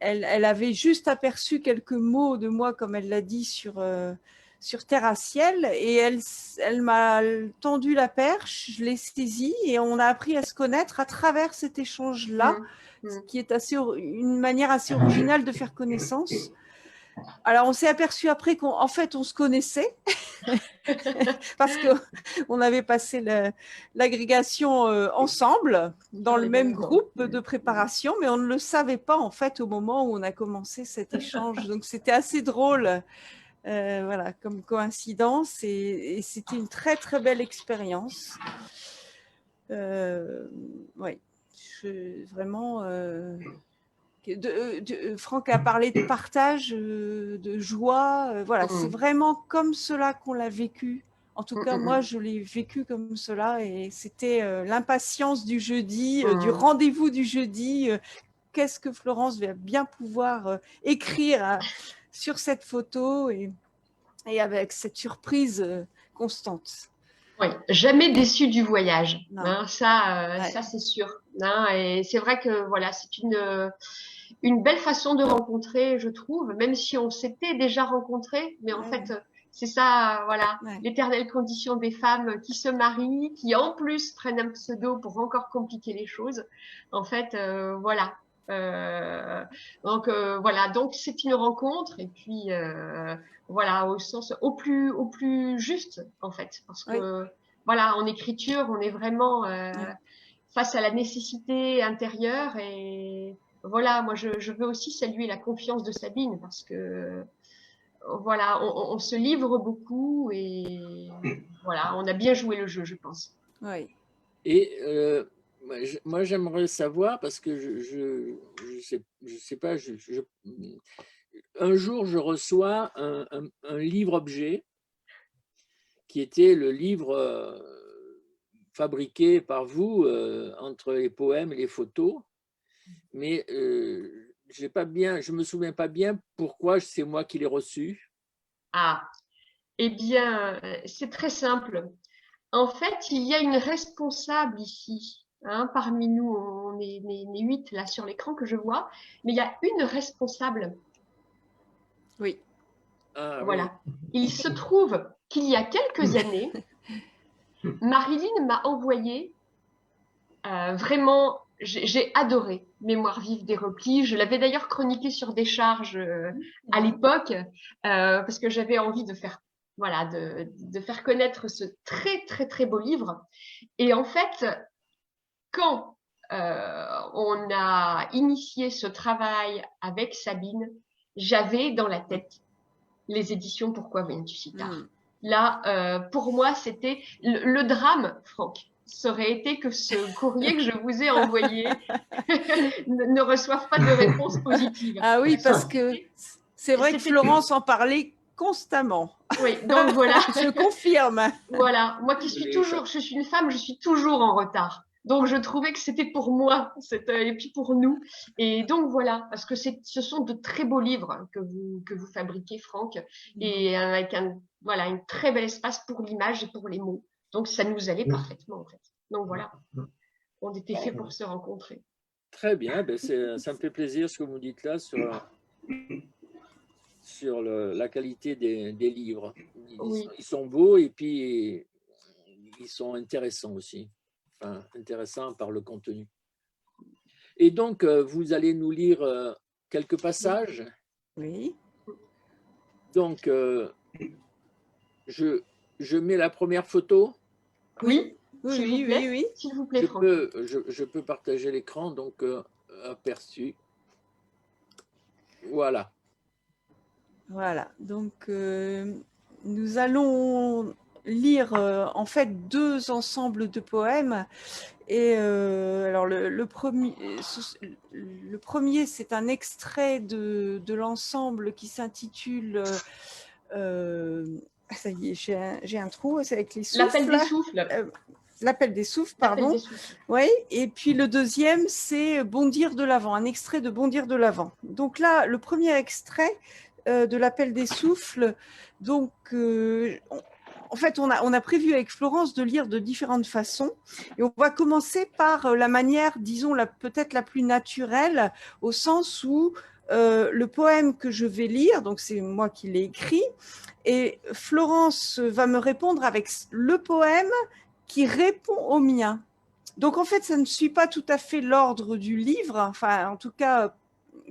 H: elle avait juste aperçu quelques mots de moi, comme elle l'a dit, sur Terraciel, et elle m'a tendu la perche, je l'ai saisie, et on a appris à se connaître à travers cet échange-là, ce qui est une manière assez originale de faire connaissance. Alors, on s'est aperçu après qu'en fait, on se connaissait, parce qu'on avait passé l'agrégation ensemble, dans le même groupe de préparation, mais on ne le savait pas, en fait, au moment où on a commencé cet échange. Donc, c'était assez drôle, voilà, comme coïncidence, et c'était une très, très belle expérience. Oui, vraiment... Franck a parlé de partage, de joie. Voilà, c'est vraiment comme cela qu'on l'a vécu. En tout cas, moi, je l'ai vécu comme cela. Et c'était l'impatience du jeudi, du rendez-vous du jeudi. Qu'est-ce que Florence va bien pouvoir écrire sur cette photo et avec cette surprise constante.
G: Oui, jamais déçu du voyage.
H: Hein,
G: ça c'est sûr. Hein, et c'est vrai que voilà, c'est une belle façon de rencontrer, je trouve, même si on s'était déjà rencontrés, mais en fait, c'est ça, voilà, l'éternelle condition des femmes qui se marient, qui en plus prennent un pseudo pour encore compliquer les choses. En fait, voilà. Donc voilà, donc c'est une rencontre et puis voilà au plus juste en fait, parce que voilà, en écriture, on est vraiment face à la nécessité intérieure et voilà, moi je veux aussi saluer la confiance de Sabine parce que voilà, on se livre beaucoup et voilà, on a bien joué le jeu, je pense.
H: Oui.
B: Et moi j'aimerais savoir parce que je sais pas, un jour je reçois un livre-objet qui était le livre fabriqué par vous entre les poèmes et les photos. Mais je me souviens pas bien pourquoi c'est moi qui l'ai reçu.
G: Ah, eh bien, c'est très simple. En fait, il y a une responsable ici. Hein, parmi nous, on est 8 là sur l'écran que je vois, mais il y a une responsable.
H: Oui.
B: Ah,
G: voilà.
B: oui.
G: Il se trouve qu'il y a quelques années, Marilyn m'a envoyé vraiment, j'ai adoré Mémoire vive des replis. Je l'avais d'ailleurs chroniqué sur Décharge à l'époque parce que j'avais envie de faire, voilà, de faire connaître ce très très très beau livre. Et en fait, quand on a initié ce travail avec Sabine, j'avais dans la tête les éditions Pourquoi viens-tu si tard. Là, pour moi, c'était le drame, Franck. Ça aurait été que ce courrier que je vous ai envoyé ne reçoive pas de réponse positive.
H: Ah oui, parce que c'est vrai que Florence en parlait constamment.
G: Oui, donc voilà.
H: Je confirme.
G: Voilà, moi qui suis toujours, je suis une femme, je suis toujours en retard. Donc je trouvais que c'était pour moi, et puis pour nous. Et donc voilà, parce que ce sont de très beaux livres que vous fabriquez, Franck, et avec un très bel espace pour l'image et pour les mots. Donc ça nous allait parfaitement en fait. Donc voilà, on était fait pour se rencontrer.
B: Très bien, ben ça me fait plaisir ce que vous dites là sur la qualité des livres. Ils sont beaux et puis ils sont intéressants aussi. Enfin, intéressants par le contenu. Et donc, vous allez nous lire quelques passages.
H: Oui.
B: Donc, je mets la première photo.
G: Oui,
H: oui,
G: s'il vous plaît, Franck.
B: Je peux partager l'écran, donc aperçu. Voilà.
H: Voilà, donc nous allons lire en fait 2 ensembles de poèmes. Et alors le premier, c'est un extrait de l'ensemble qui s'intitule ça y est, j'ai un trou, c'est avec les souffles.
G: L'appel des souffles.
H: L'appel des souffles,
G: L'appel
H: pardon.
G: des souffles.
H: Oui, et puis le deuxième, c'est Bondir de l'Avent, un extrait de Bondir de l'Avent. Donc là, le premier extrait de l'appel des souffles, donc en fait, on a prévu avec Florence de lire de différentes façons. Et on va commencer par la manière, disons, peut-être la plus naturelle, au sens où le poème que je vais lire, donc c'est moi qui l'ai écrit, et Florence va me répondre avec le poème qui répond au mien. Donc en fait, ça ne suit pas tout à fait l'ordre du livre, enfin en tout cas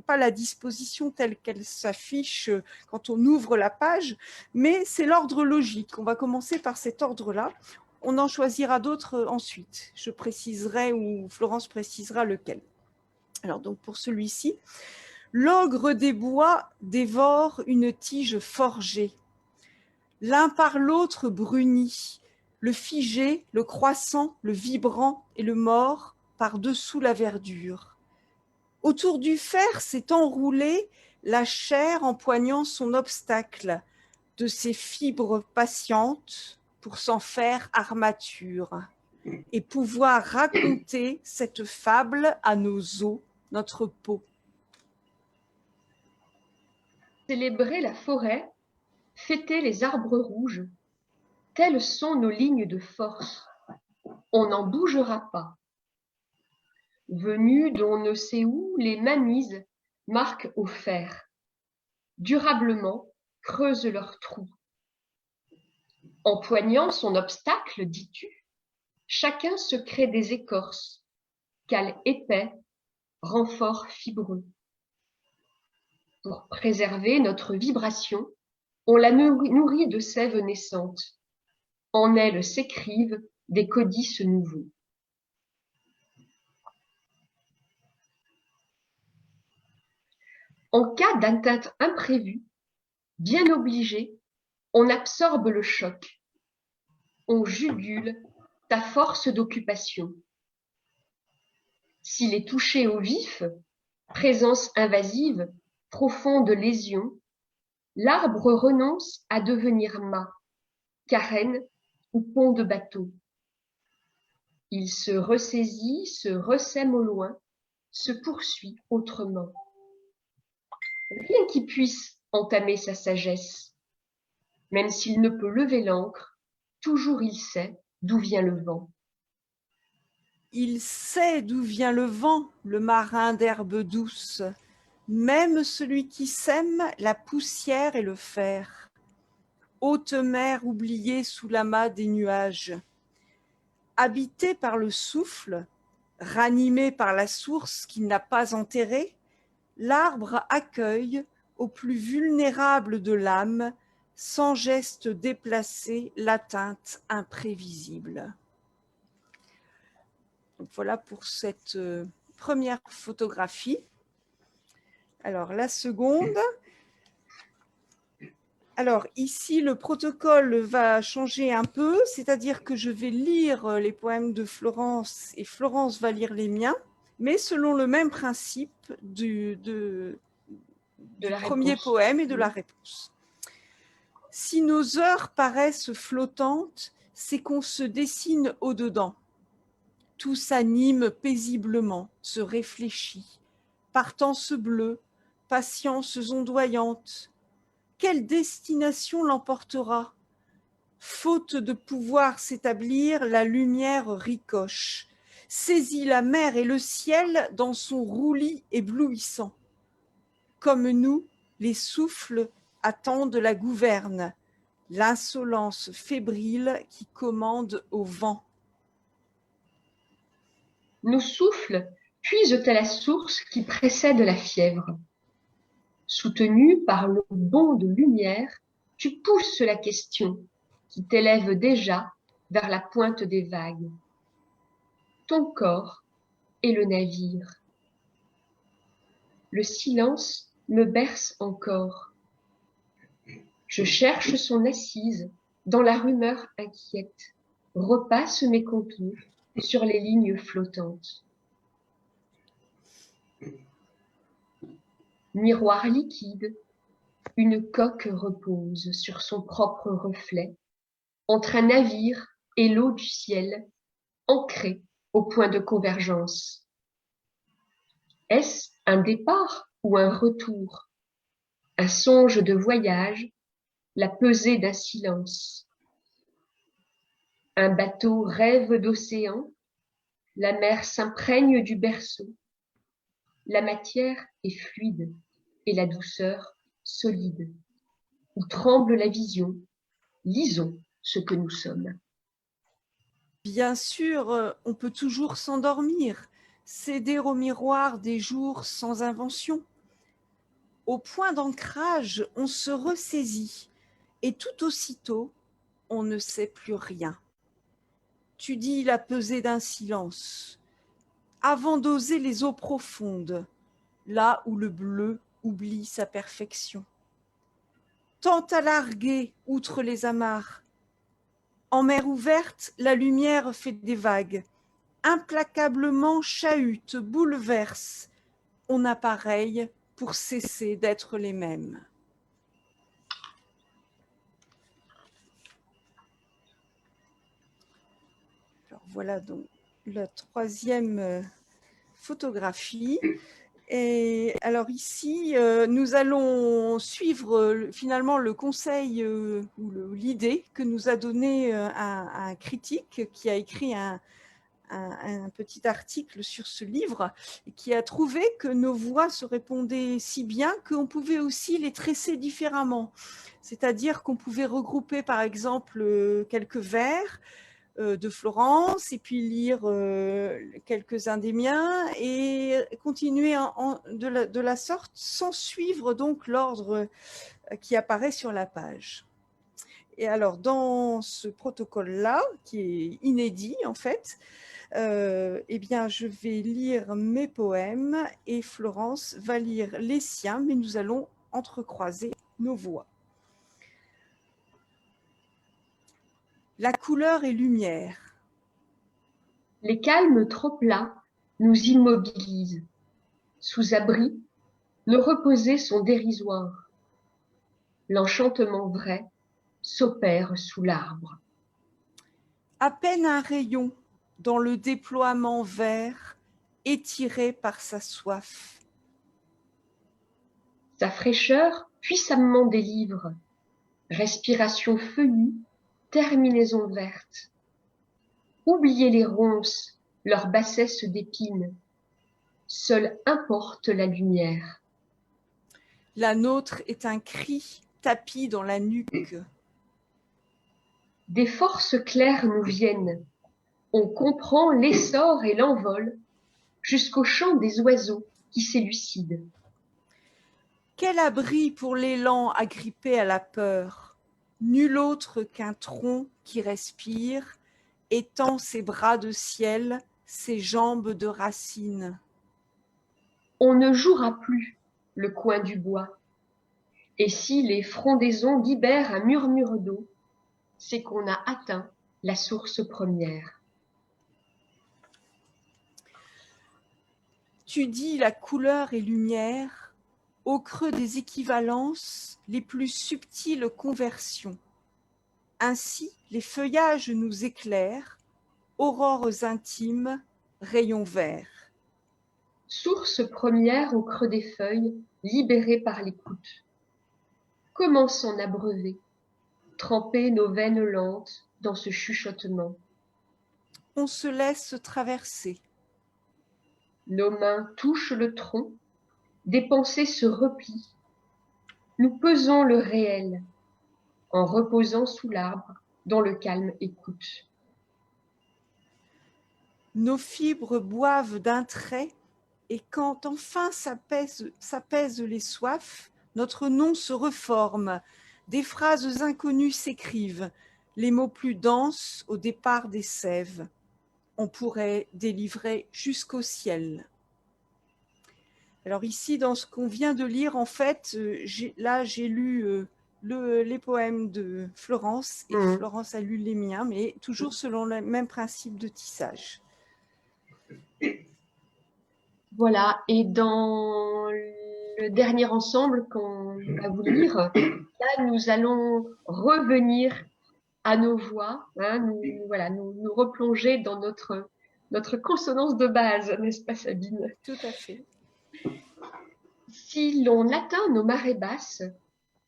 H: pas la disposition telle qu'elle s'affiche quand on ouvre la page, mais c'est l'ordre logique. On va commencer par cet ordre-là. On en choisira d'autres ensuite. Je préciserai ou Florence précisera lequel. Alors donc pour celui-ci, l'ogre des bois dévore une tige forgée. L'un par l'autre bruni, le figé, le croissant, le vibrant et le mort par-dessous la verdure. Autour du fer s'est enroulée la chair empoignant son obstacle, de ses fibres patientes pour s'en faire armature, et pouvoir raconter cette fable à nos os, notre peau.
G: Célébrer la forêt, fêter les arbres rouges, telles sont nos lignes de force. On n'en bougera pas. Venus d'on ne sait où, les manises marquent au fer. Durablement creusent leurs trous. Empoignant son obstacle, dis-tu, chacun se crée des écorces, cale épais, renfort fibreux. Pour préserver notre vibration, on la nourrit de sève naissante. En elle s'écrivent des codices nouveaux. En cas d'atteinte imprévue, bien obligé, on absorbe le choc. On jugule ta force d'occupation. S'il est touché au vif, présence invasive, profonde lésion, l'arbre renonce à devenir mât, carène ou pont de bateau. Il se ressaisit, se ressème au loin, se poursuit autrement. Rien qui puisse entamer sa sagesse. Même s'il ne peut lever l'ancre, toujours il sait d'où vient le vent.
H: Il sait d'où vient le vent, le marin d'herbe douce, même celui qui sème la poussière et le fer. Haute mer oubliée sous l'amas des nuages. Habité par le souffle, ranimé par la source qu'il n'a pas enterrée, l'arbre accueille, au plus vulnérable de l'âme, sans geste déplacé, l'atteinte imprévisible. Donc voilà pour cette première photographie. Alors la seconde. Alors ici, le protocole va changer un peu, c'est-à-dire que je vais lire les poèmes de Florence et Florence va lire les miens, mais selon le même principe du premier poème et de la réponse. Si nos heures paraissent flottantes, c'est qu'on se dessine au-dedans. Tout s'anime paisiblement, se réfléchit. Partance bleue, patience ondoyante. Quelle destination l'emportera? Faute de pouvoir s'établir, la lumière ricoche, saisit la mer et le ciel dans son roulis éblouissant. Comme nous, les souffles attendent la gouverne, l'insolence fébrile qui commande au vent.
G: Nos souffles puisent à la source qui précède la fièvre. Soutenu par le bond de lumière, tu pousses la question qui t'élève déjà vers la pointe des vagues. Ton corps est le navire. Le silence me berce encore. Je cherche son assise dans la rumeur inquiète, repasse mes contours sur les lignes flottantes. Miroir liquide, une coque repose sur son propre reflet, entre un navire et l'eau du ciel, ancrée au point de convergence. Est-ce un départ ou un retour? Un songe de voyage, la pesée d'un silence. Un bateau rêve d'océan, la mer s'imprègne du berceau. La matière est fluide et la douceur solide. Où tremble la vision, lisons ce que nous sommes.
H: Bien sûr, on peut toujours s'endormir, céder au miroir des jours sans invention. Au point d'ancrage, on se ressaisit et tout aussitôt, on ne sait plus rien. Tu dis la pesée d'un silence, avant d'oser les eaux profondes, là où le bleu oublie sa perfection. Tant à larguer outre les amarres. En mer ouverte, la lumière fait des vagues, implacablement chahute, bouleverse. On a pareil pour cesser d'être les mêmes. Alors voilà donc la troisième photographie. Et alors ici, nous allons suivre finalement le conseil ou l'idée que nous a donné un critique qui a écrit un petit article sur ce livre et qui a trouvé que nos voix se répondaient si bien qu'on pouvait aussi les tresser différemment. C'est-à-dire qu'on pouvait regrouper par exemple quelques vers de Florence et puis lire quelques-uns des miens et continuer de la sorte sans suivre donc l'ordre qui apparaît sur la page. Et alors dans ce protocole-là, qui est inédit en fait, eh bien je vais lire mes poèmes et Florence va lire les siens, mais nous allons entrecroiser nos voix. La couleur et lumière.
G: Les calmes trop plats nous immobilisent. Sous abri, nos reposés sont dérisoires. L'enchantement vrai s'opère sous l'arbre.
H: À peine un rayon dans le déploiement vert, étiré par sa soif.
G: Sa fraîcheur puissamment délivre. Respiration feuillue, terminaison verte. Oubliez les ronces, leur bassesse d'épines. Seule importe la lumière.
H: La nôtre est un cri tapi dans la nuque.
G: Des forces claires nous viennent. On comprend l'essor et l'envol jusqu'au chant des oiseaux qui s'élucident.
H: Quel abri pour l'élan agrippé à la peur, nul autre qu'un tronc qui respire, étend ses bras de ciel, ses jambes de racines.
G: On ne jouera plus le coin du bois. Et si les frondaisons libèrent un murmure d'eau, c'est qu'on a atteint la source première.
H: Tu dis la couleur et lumière, au creux des équivalences, les plus subtiles conversions. Ainsi, les feuillages nous éclairent, aurores intimes, rayons verts.
G: Source première au creux des feuilles, libérée par l'écoute. Comment s'en abreuver, tremper nos veines lentes dans ce chuchotement?
H: On se laisse traverser.
G: Nos mains touchent le tronc, des pensées se replient. Nous pesons le réel, en reposant sous l'arbre dont le calme écoute.
H: Nos fibres boivent d'un trait, et quand enfin s'apaisent les soifs, notre nom se reforme, des phrases inconnues s'écrivent, les mots plus denses au départ des sèves. On pourrait délivrer jusqu'au ciel. Alors ici, dans ce qu'on vient de lire, en fait, j'ai lu les poèmes de Florence et
G: Mhm.
H: Florence a lu les miens, mais toujours selon le même principe de tissage.
G: Voilà, et dans le dernier ensemble qu'on va vous lire, là, nous allons revenir à nos voix, hein, nous replonger dans notre consonance de base, n'est-ce pas, Sabine?
H: Tout à fait.
G: Si l'on atteint nos marées basses,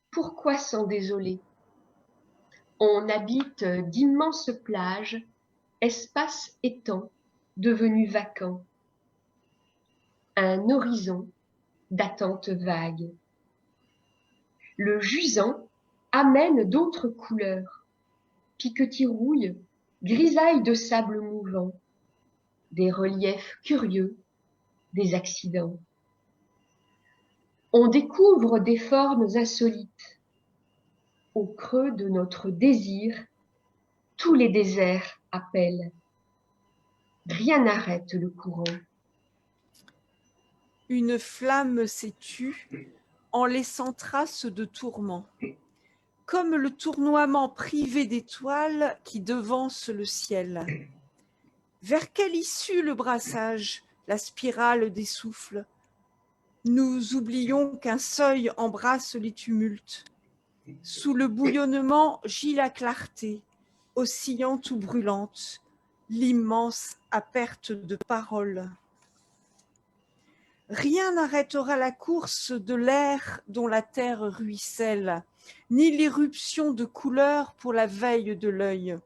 G: pourquoi s'en désoler? On habite d'immenses plages, espaces étangs, devenus vacants. Un horizon d'attente vague. Le jusant amène d'autres couleurs, piquetis rouille, grisailles de sable mouvant, des reliefs curieux, des accidents. On découvre des formes insolites. Au creux de notre désir, tous les déserts appellent. Rien n'arrête le courant.
H: Une flamme s'étue en laissant trace de tourment, comme le tournoiement privé d'étoiles qui devance le ciel. Vers quelle issue le brassage, la spirale des souffles? Nous oublions qu'un seuil embrasse les tumultes. Sous le bouillonnement gît la clarté, oscillante ou brûlante, l'immense à perte de parole. Rien n'arrêtera la course de l'air dont la terre ruisselle, ni l'irruption de couleurs pour la veille de l'œil.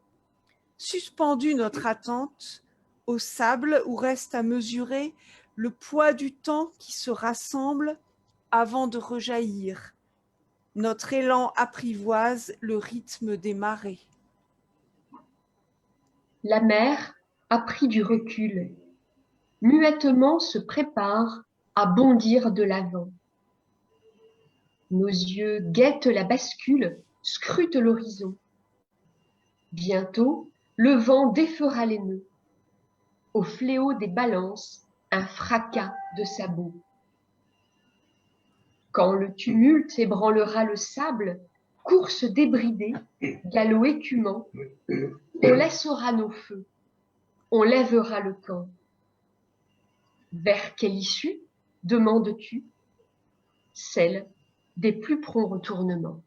H: Suspendue notre attente, au sable où reste à mesurer le poids du temps qui se rassemble avant de rejaillir. Notre élan apprivoise le rythme des marées.
G: La mer a pris du recul, muettement se prépare à bondir de l'avant. Nos yeux guettent la bascule, scrutent l'horizon. Bientôt, le vent défera les nœuds. Au fléau des balances, un fracas de sabots. Quand le tumulte ébranlera le sable, course débridée, galop écumant, on laissera nos feux, on lèvera le camp. Vers quelle issue demandes-tu? Celle des plus prompts retournements.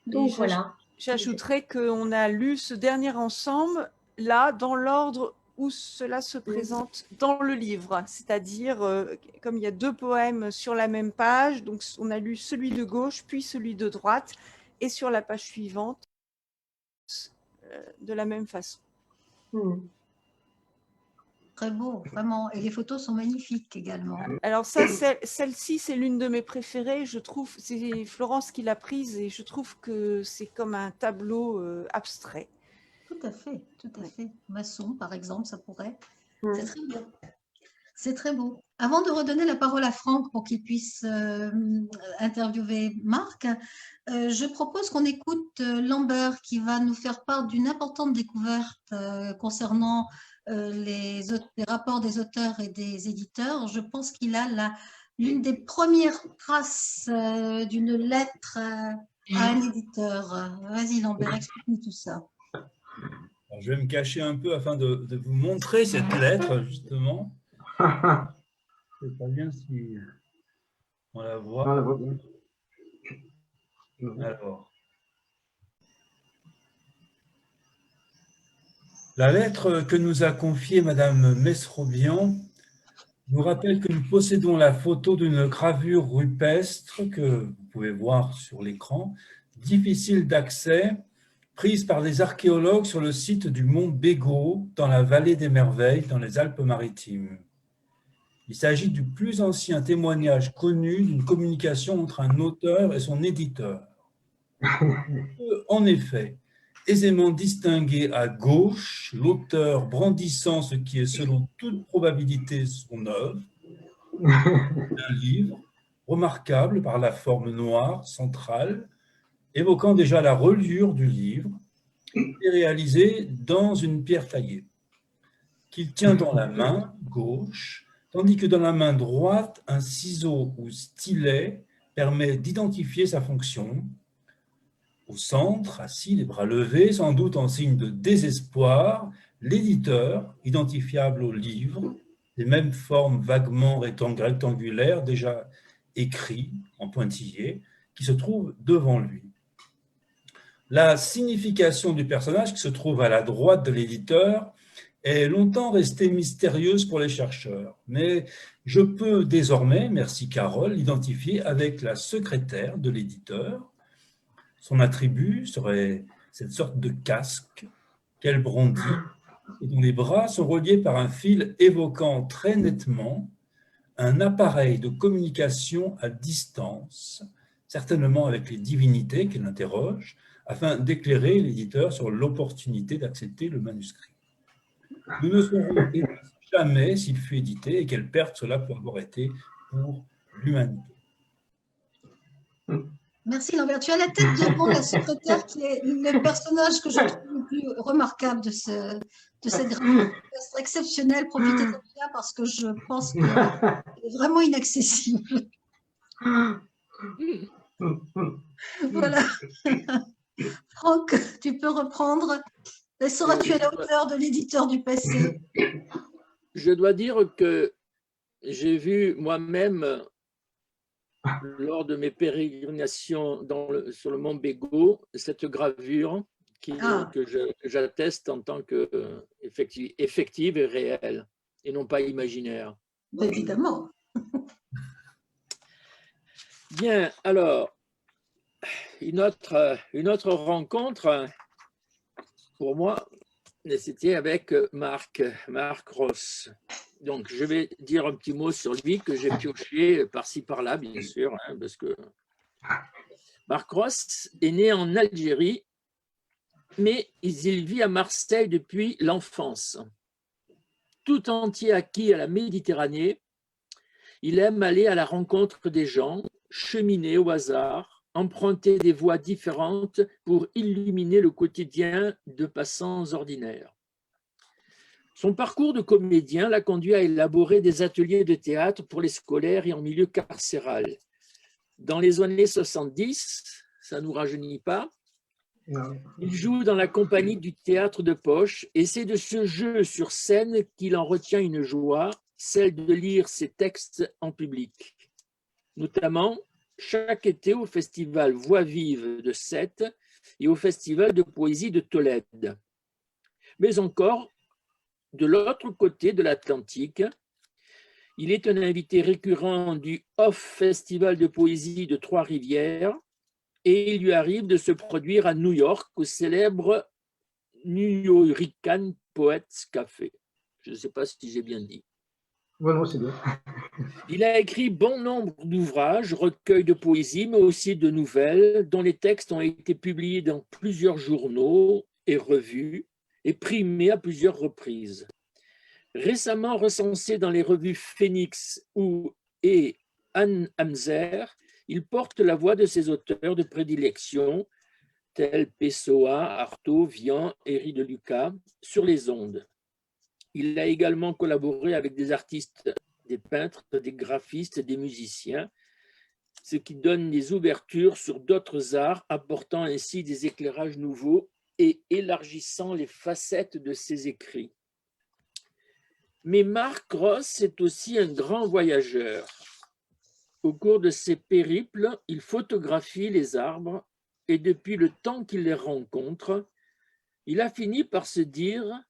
G: Donc voilà.
H: J'ajouterais qu'on a lu ce dernier ensemble là dans l'ordre où cela se présente dans le livre, c'est-à-dire comme il y a 2 poèmes sur la même page, donc on a lu celui de gauche puis celui de droite et sur la page suivante de la même façon.
A: Très beau, vraiment. Et les photos sont magnifiques également.
H: Alors ça, celle-ci, c'est l'une de mes préférées. Je trouve, c'est Florence qui l'a prise et je trouve que c'est comme un tableau abstrait.
A: Tout à fait, tout à fait. Maçon, par exemple, ça pourrait. C'est très bien. C'est très beau. Avant de redonner la parole à Franck pour qu'il puisse interviewer Marc, je propose qu'on écoute Lambert qui va nous faire part d'une importante découverte concernant les rapports des auteurs et des éditeurs. Je pense qu'il a l'une des premières traces d'une lettre à un éditeur. Vas-y Lambert, explique-nous tout ça.
C: Alors, je vais me cacher un peu afin de vous montrer cette lettre, justement. Je ne sais pas bien si on la voit. Alors, la lettre que nous a confiée Madame Mesrobian nous rappelle que nous possédons la photo d'une gravure rupestre que vous pouvez voir sur l'écran, difficile d'accès, prise par des archéologues sur le site du mont Bégaud, dans la vallée des Merveilles, dans les Alpes-Maritimes. Il s'agit du plus ancien témoignage connu d'une communication entre un auteur et son éditeur. On peut en effet aisément distinguer à gauche l'auteur brandissant ce qui est selon toute probabilité son œuvre, un livre remarquable par la forme noire centrale, évoquant déjà la reliure du livre, et réalisé dans une pierre taillée, qu'il tient dans la main gauche, tandis que dans la main droite, un ciseau ou stylet permet d'identifier sa fonction. Au centre, assis, les bras levés, sans doute en signe de désespoir, l'éditeur, identifiable au livre, des mêmes formes vaguement rectangulaires, déjà écrits en pointillés, qui se trouve devant lui. La signification du personnage qui se trouve à la droite de l'éditeur est longtemps restée mystérieuse pour les chercheurs, mais je peux désormais, merci Carole, l'identifier avec la secrétaire de l'éditeur. Son attribut serait cette sorte de casque qu'elle brandit et dont les bras sont reliés par un fil évoquant très nettement un appareil de communication à distance, certainement avec les divinités qu'elle interroge, afin d'éclairer l'éditeur sur l'opportunité d'accepter le manuscrit. Nous ne saurons jamais s'il fut édité et quelle perte cela peut avoir été pour l'humanité.
A: Merci Lambert. Tu as la tête de la secrétaire qui est le personnage que je trouve le plus remarquable de cette gravure. C'est exceptionnel, profitez-en bien parce que je pense qu'elle est vraiment inaccessible. Voilà. Franck, tu peux reprendre. Seras-tu à la hauteur de l'éditeur du passé?
B: Je dois dire que j'ai vu moi-même, lors de mes pérégrinations sur le mont Bégaud, cette gravure que j'atteste en tant qu'effective et réelle, et non pas imaginaire.
A: Évidemment.
B: Bien, alors, une autre rencontre, pour moi, c'était avec Marc Ross. Donc, je vais dire un petit mot sur lui que j'ai pioché par-ci, par-là, bien sûr, hein, parce que Marc Ross est né en Algérie, mais il vit à Marseille depuis l'enfance. Tout entier acquis à la Méditerranée, il aime aller à la rencontre des gens, cheminer au hasard, emprunter des voies différentes pour illuminer le quotidien de passants ordinaires. Son parcours de comédien l'a conduit à élaborer des ateliers de théâtre pour les scolaires et en milieu carcéral. Dans les années 70, ça ne nous rajeunit pas, il joue dans la compagnie du théâtre de poche et c'est de ce jeu sur scène qu'il en retient une joie, celle de lire ses textes en public. Notamment, chaque été au festival Voix vive de Sète et au festival de poésie de Tolède. Mais encore, de l'autre côté de l'Atlantique, il est un invité récurrent du Off Festival de poésie de Trois-Rivières et il lui arrive de se produire à New York au célèbre Nuyorican Poets Café. Je ne sais pas si j'ai bien dit.
I: Non, c'est bien.
B: Il a écrit bon nombre d'ouvrages, recueils de poésie, mais aussi de nouvelles, dont les textes ont été publiés dans plusieurs journaux et revues et primés à plusieurs reprises. Récemment recensé dans les revues Phoenix et Anne Hamzer, il porte la voix de ses auteurs de prédilection, tels Pessoa, Artaud, Vian, Héry de Lucas, sur les ondes. Il a également collaboré avec des artistes, des peintres, des graphistes, des musiciens, ce qui donne des ouvertures sur d'autres arts, apportant ainsi des éclairages nouveaux et élargissant les facettes de ses écrits. Mais Marc Ross est aussi un grand voyageur. Au cours de ses périples, il photographie les arbres et depuis le temps qu'il les rencontre, il a fini par se dire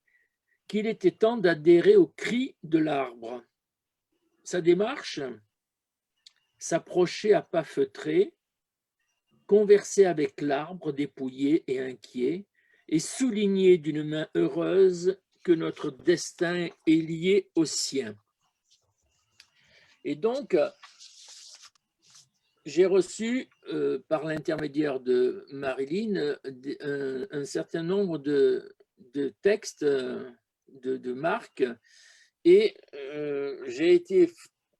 B: qu'il était temps d'adhérer au cri de l'arbre. Sa démarche, s'approcher à pas feutrés, converser avec l'arbre dépouillé et inquiet, et souligner d'une main heureuse que notre destin est lié au sien. Et donc, j'ai reçu, par l'intermédiaire de Marilyn, un certain nombre de textes de Marc, et j'ai été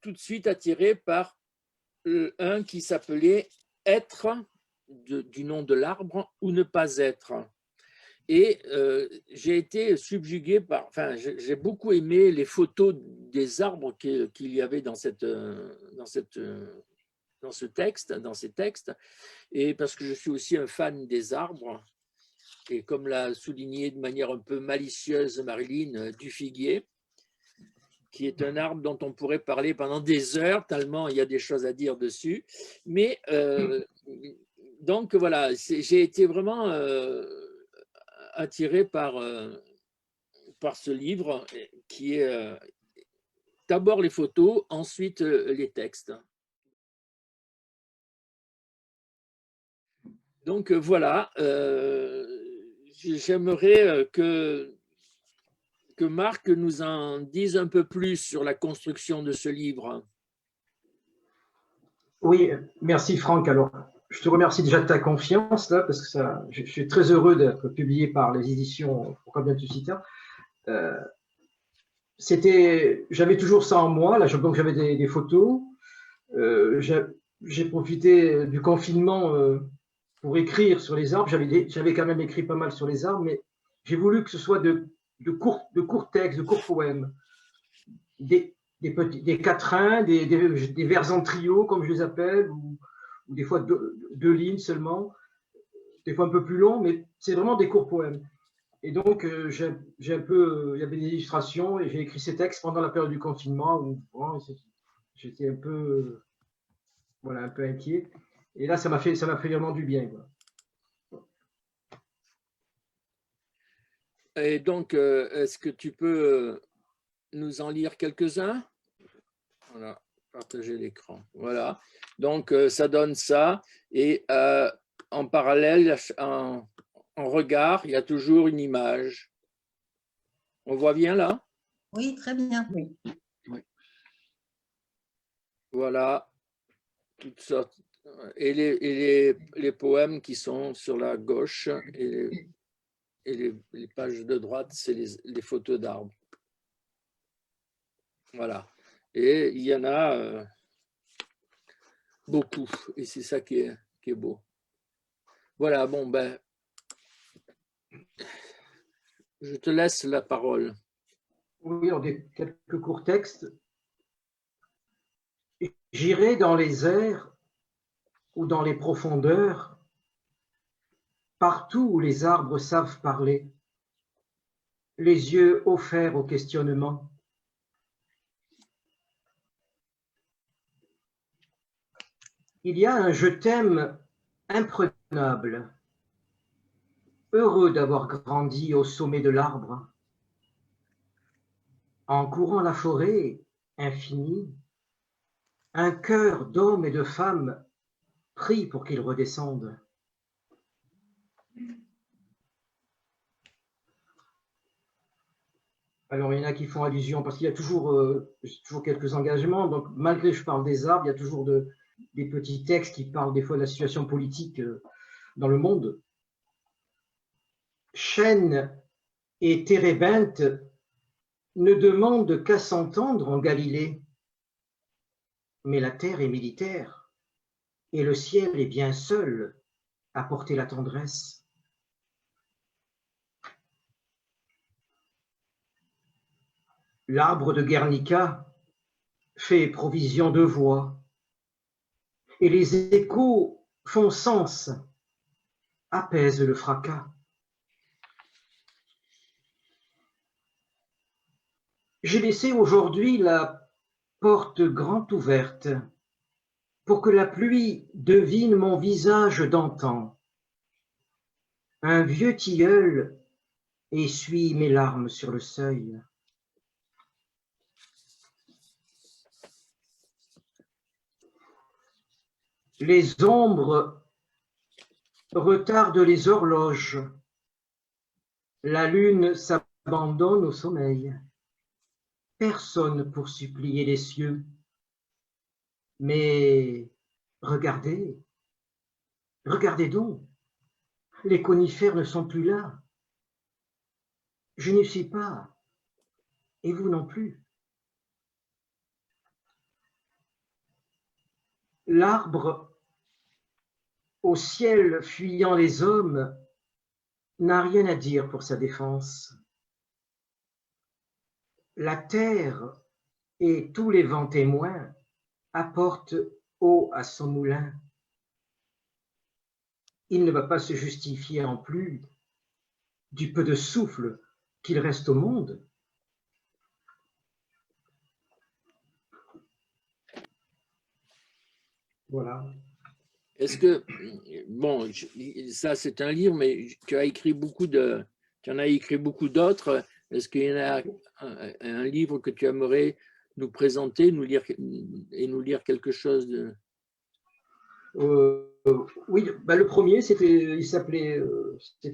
B: tout de suite attiré par un qui s'appelait « Être » du nom de l'arbre ou « Ne pas être ». Et j'ai été subjugué par, j'ai beaucoup aimé les photos des arbres qu'il y avait dans ce texte, dans ces textes, et parce que je suis aussi un fan des arbres, et comme l'a souligné de manière un peu malicieuse Marilyn, du figuier, qui est un arbre dont on pourrait parler pendant des heures, tellement il y a des choses à dire dessus. Mais donc voilà, j'ai été vraiment attiré par ce livre qui est d'abord les photos, ensuite les textes. Donc voilà, j'aimerais que Marc nous en dise un peu plus sur la construction de ce livre.
I: Oui, merci Franck. Alors, je te remercie déjà de ta confiance, là, parce que je suis très heureux d'être publié par les éditions Pourquoi bien tu cites. J'avais toujours ça en moi, là, donc j'avais des photos. J'ai profité du confinement pour écrire sur les arbres. J'avais quand même écrit pas mal sur les arbres, mais j'ai voulu que ce soit de courts textes, de courts poèmes, des quatrains, des vers en trio, comme je les appelle, ou des fois deux lignes seulement, des fois un peu plus long, mais c'est vraiment des courts poèmes. Et donc, il y avait des illustrations, et j'ai écrit ces textes pendant la période du confinement, où j'étais un peu inquiet. Et là, ça m'a fait vraiment du bien, quoi.
B: Et donc, est-ce que tu peux nous en lire quelques-uns? Voilà, partager l'écran. Voilà. Donc, ça donne ça. Et en parallèle, en regard, il y a toujours une image. On voit bien là?
A: Oui, très bien.
B: Oui. Voilà. Toutes sortes. Et les poèmes qui sont sur la gauche et les pages de droite, c'est les photos d'arbres. Voilà. Et il y en a beaucoup. Et c'est ça qui est beau. Voilà, bon, ben, je te laisse la parole.
I: Oui, quelques courts textes. J'irai dans les airs ou dans les profondeurs, partout où les arbres savent parler, les yeux offerts au questionnement. Il y a un je t'aime imprenable, heureux d'avoir grandi au sommet de l'arbre. En courant la forêt infinie, un cœur d'hommes et de femmes prie pour qu'ils redescendent. Alors, il y en a qui font allusion, parce qu'il y a toujours quelques engagements. Donc, malgré que je parle des arbres, il y a toujours des petits textes qui parlent des fois de la situation politique dans le monde. Chêne et térébinthe ne demandent qu'à s'entendre en Galilée. Mais la terre est militaire, et le ciel est bien seul à porter la tendresse. L'arbre de Guernica fait provision de voix, et les échos font sens, apaisent le fracas. J'ai laissé aujourd'hui la porte grand ouverte pour que la pluie devine mon visage d'antan. Un vieux tilleul essuie mes larmes sur le seuil. Les ombres retardent les horloges. La lune s'abandonne au sommeil. Personne pour supplier les cieux. Mais regardez, regardez donc, les conifères ne sont plus là. Je n'y suis pas, et vous non plus. L'arbre, au ciel fuyant les hommes, n'a rien à dire pour sa défense. La terre et tous les vents témoins apportent eau à son moulin. Il ne va pas se justifier en plus du peu de souffle qu'il reste au monde. Voilà.
B: Est-ce que, bon, ça c'est un livre, mais tu en as écrit beaucoup d'autres. Est-ce qu'il y en a un livre que tu aimerais nous présenter, nous lire quelque chose de…
I: Oui, bah le premier, c'était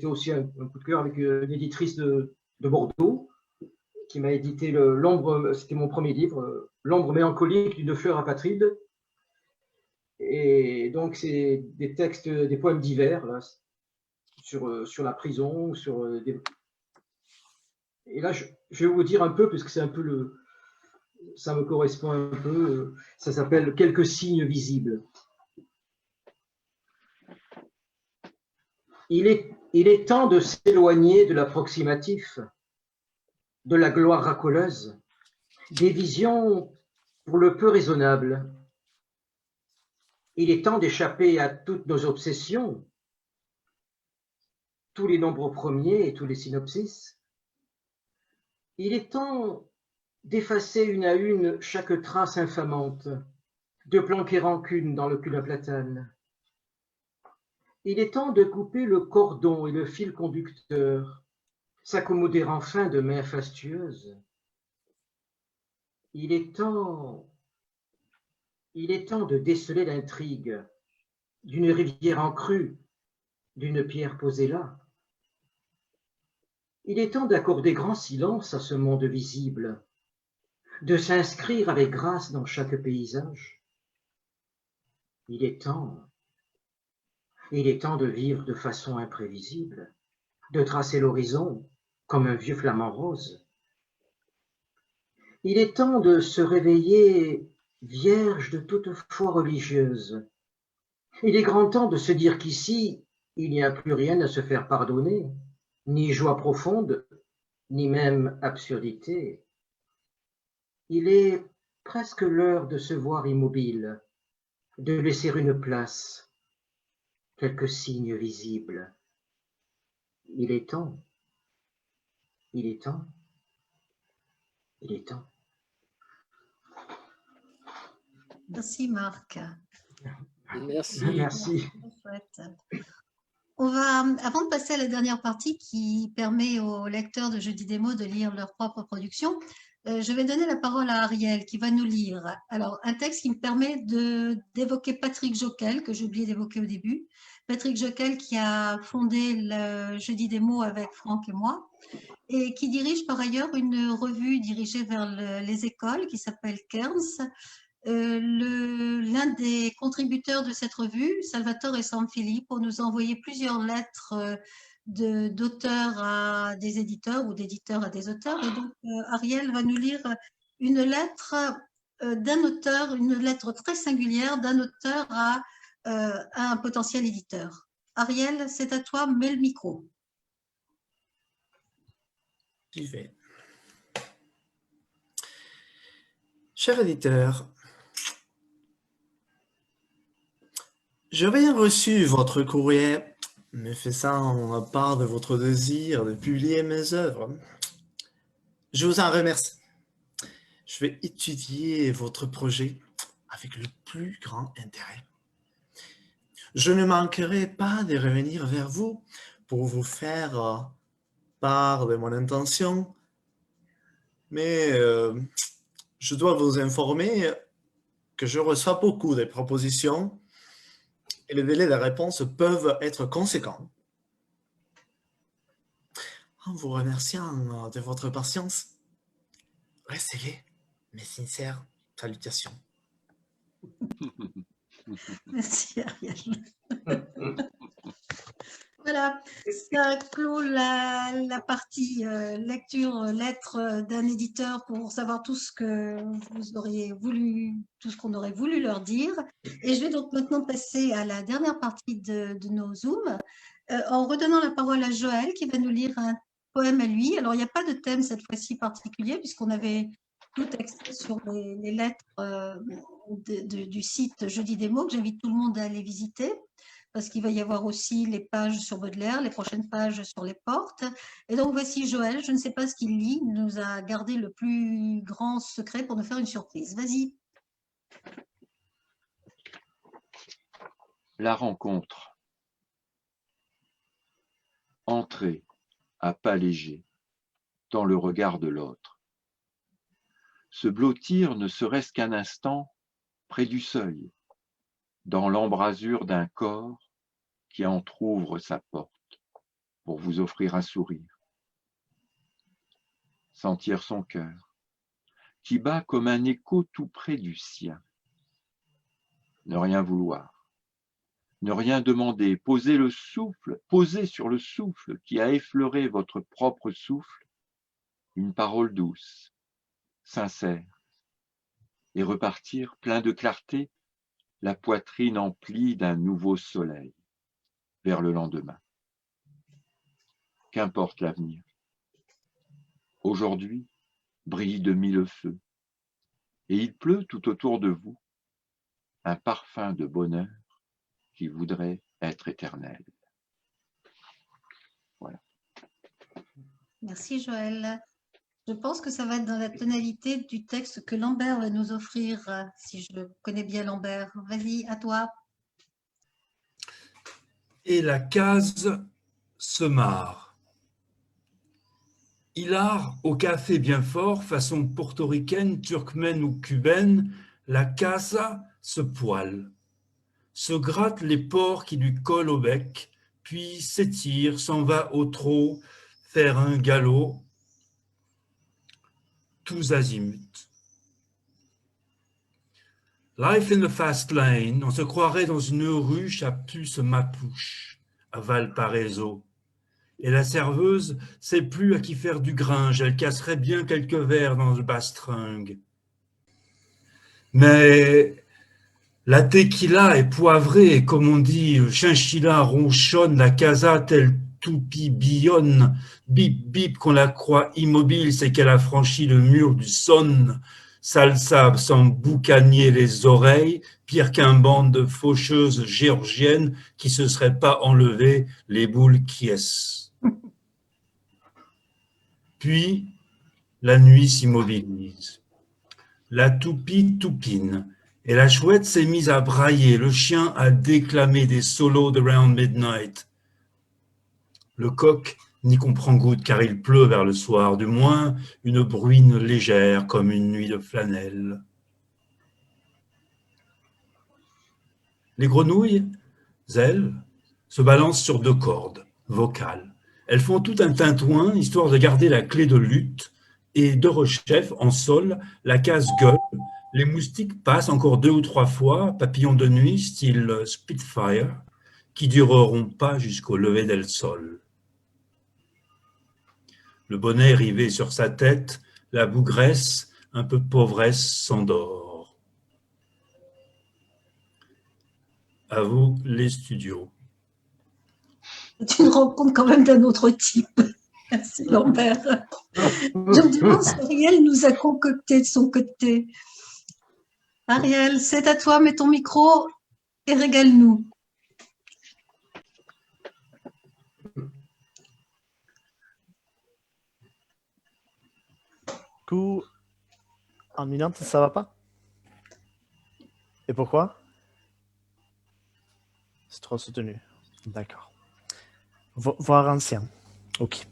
I: aussi un coup de cœur avec une éditrice de Bordeaux qui m'a édité l'ombre, c'était mon premier livre, L'ombre mélancolique d'une fleur apatride. Et donc, c'est des textes, des poèmes divers là, sur la prison, Et là, je vais vous dire un peu, parce que c'est un peu ça me correspond un peu, ça s'appelle « Quelques signes visibles ». Il est temps de s'éloigner de l'approximatif, de la gloire racoleuse, des visions pour le peu raisonnables. Il est temps d'échapper à toutes nos obsessions, tous les nombres premiers et tous les synopsis. Il est temps d'effacer une à une chaque trace infamante, de planquer rancune dans le cul à platane. Il est temps de couper le cordon et le fil conducteur, s'accommoder enfin de mains fastueuses. Il est temps de déceler l'intrigue d'une rivière en crue, d'une pierre posée là. Il est temps d'accorder grand silence à ce monde visible, de s'inscrire avec grâce dans chaque paysage. Il est temps de vivre de façon imprévisible, de tracer l'horizon comme un vieux flamant rose. Il est temps de se réveiller vierge de toute foi religieuse. Il est grand temps de se dire qu'ici, il n'y a plus rien à se faire pardonner, ni joie profonde, ni même absurdité. Il est presque l'heure de se voir immobile, de laisser une place, quelques signes visibles. Il est temps. Il est temps. Il est temps.
A: Merci Marc.
B: Merci.
I: Merci.
A: On va, avant de passer à la dernière partie qui permet aux lecteurs de Jeudi des mots de lire leur propre production, je vais donner la parole à Ariel qui va nous lire alors un texte qui me permet d'évoquer Patrick Joquel, que j'ai oublié d'évoquer au début. Patrick Joquel qui a fondé le Jeudi des mots avec Franck et moi et qui dirige par ailleurs une revue dirigée vers les écoles qui s'appelle Cairns. L'un des contributeurs de cette revue, Salvatore Sanfilippo, nous a envoyé plusieurs lettres d'auteurs à des éditeurs ou d'éditeurs à des auteurs. Et donc, Ariel va nous lire une lettre d'un auteur, une lettre très singulière d'un auteur à un potentiel éditeur. Ariel, c'est à toi, mets le micro.
F: J'y vais. Cher éditeur, j'ai bien reçu votre courrier, me faisant part de votre désir de publier mes œuvres. Je vous en remercie. Je vais étudier votre projet avec le plus grand intérêt. Je ne manquerai pas de revenir vers vous pour vous faire part de mon intention, mais je dois vous informer que je reçois beaucoup de propositions et les délais de réponse peuvent être conséquents. En vous remerciant de votre patience, recevez mes sincères salutations.
A: Merci Ariel. Voilà, ça clôt la partie lecture, lettre d'un éditeur pour savoir tout ce que vous auriez voulu, tout ce qu'on aurait voulu leur dire. Et je vais donc maintenant passer à la dernière partie de nos Zooms, en redonnant la parole à Joël qui va nous lire un poème à lui. Alors, il n'y a pas de thème cette fois-ci particulier puisqu'on avait tout extrait sur les lettres du site Jeudi des mots, que j'invite tout le monde à aller visiter, parce qu'il va y avoir aussi les pages sur Baudelaire, les prochaines pages sur les portes. Et donc voici Joël, je ne sais pas ce qu'il lit, il nous a gardé le plus grand secret pour nous faire une surprise. Vas-y.
E: La rencontre. Entrer à pas légers dans le regard de l'autre. Se blottir ne serait-ce qu'un instant près du seuil, dans l'embrasure d'un corps qui entr'ouvre sa porte pour vous offrir un sourire. Sentir son cœur, qui bat comme un écho tout près du sien. Ne rien vouloir, ne rien demander, poser sur le souffle qui a effleuré votre propre souffle, une parole douce, sincère, et repartir plein de clarté, la poitrine emplie d'un nouveau soleil, vers le lendemain. Qu'importe l'avenir. Aujourd'hui, brille de mille feux, et il pleut tout autour de vous, un parfum de bonheur qui voudrait être éternel. Voilà.
A: Merci Joël. Je pense que ça va être dans la tonalité du texte que Lambert va nous offrir, si je connais bien Lambert. Vas-y, à toi.
C: Et la case se marre. Hilar au café bien fort, façon portoricaine, turkmène ou cubaine, la casa se poile, se gratte les pores qui lui collent au bec, puis s'étire, s'en va au trot, faire un galop, tous azimuts. Life in the fast lane, on se croirait dans une ruche à puce mapouche, à Valparaiso. Et la serveuse sait plus à qui faire du gringe, elle casserait bien quelques verres dans le bastringue. Mais la tequila est poivrée, et comme on dit, chinchilla ronchonne, la casa telle toupie billonne, bip bip qu'on la croit immobile, c'est qu'elle a franchi le mur du son. Salsa sans boucanier les oreilles, pire qu'un bande de faucheuses géorgiennes qui se seraient pas enlevé les boules quies. Puis, la nuit s'immobilise. La toupie toupine, et la chouette s'est mise à brailler, le chien a déclamé des solos de Round Midnight. Le coq n'y comprend goutte car il pleut vers le soir, du moins une bruine légère comme une nuit de flanelle. Les grenouilles, elles, se balancent sur deux cordes, vocales. Elles font tout un tintouin, histoire de garder la clé de lutte, et de rechef, en sol, la case gueule. Les moustiques passent encore 2 ou 3 fois, papillons de nuit, style Spitfire, qui dureront pas jusqu'au lever del sol. Le bonnet rivé sur sa tête, la bougresse, un peu pauvresse, s'endort. À vous, les studios.
A: C'est une rencontre quand même d'un autre type. Merci Lambert. Je me demande si Ariel nous a concocté de son côté. Ariel, c'est à toi, mets ton micro et régale-nous.
J: Coup, en minute, ça va pas? Et pourquoi? C'est trop soutenu. D'accord. Voir ancien. Ok.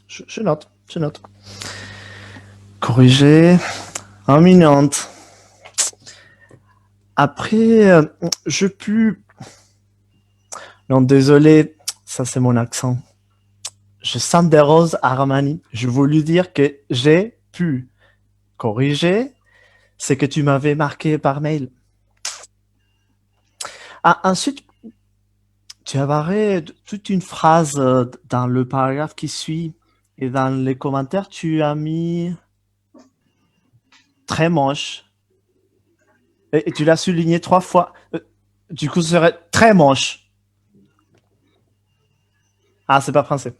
J: Je note. Corriger. En minute. Après, je pus... Non, désolé, ça c'est mon accent. Je sens des roses Armani. Je voulais dire que j'ai pu corriger ce que tu m'avais marqué par mail. Ah, ensuite, tu avais toute une phrase dans le paragraphe qui suit et dans les commentaires, tu as mis très moche. Et tu l'as souligné 3 fois. Du coup, ce serait très moche. Ah, c'est pas français.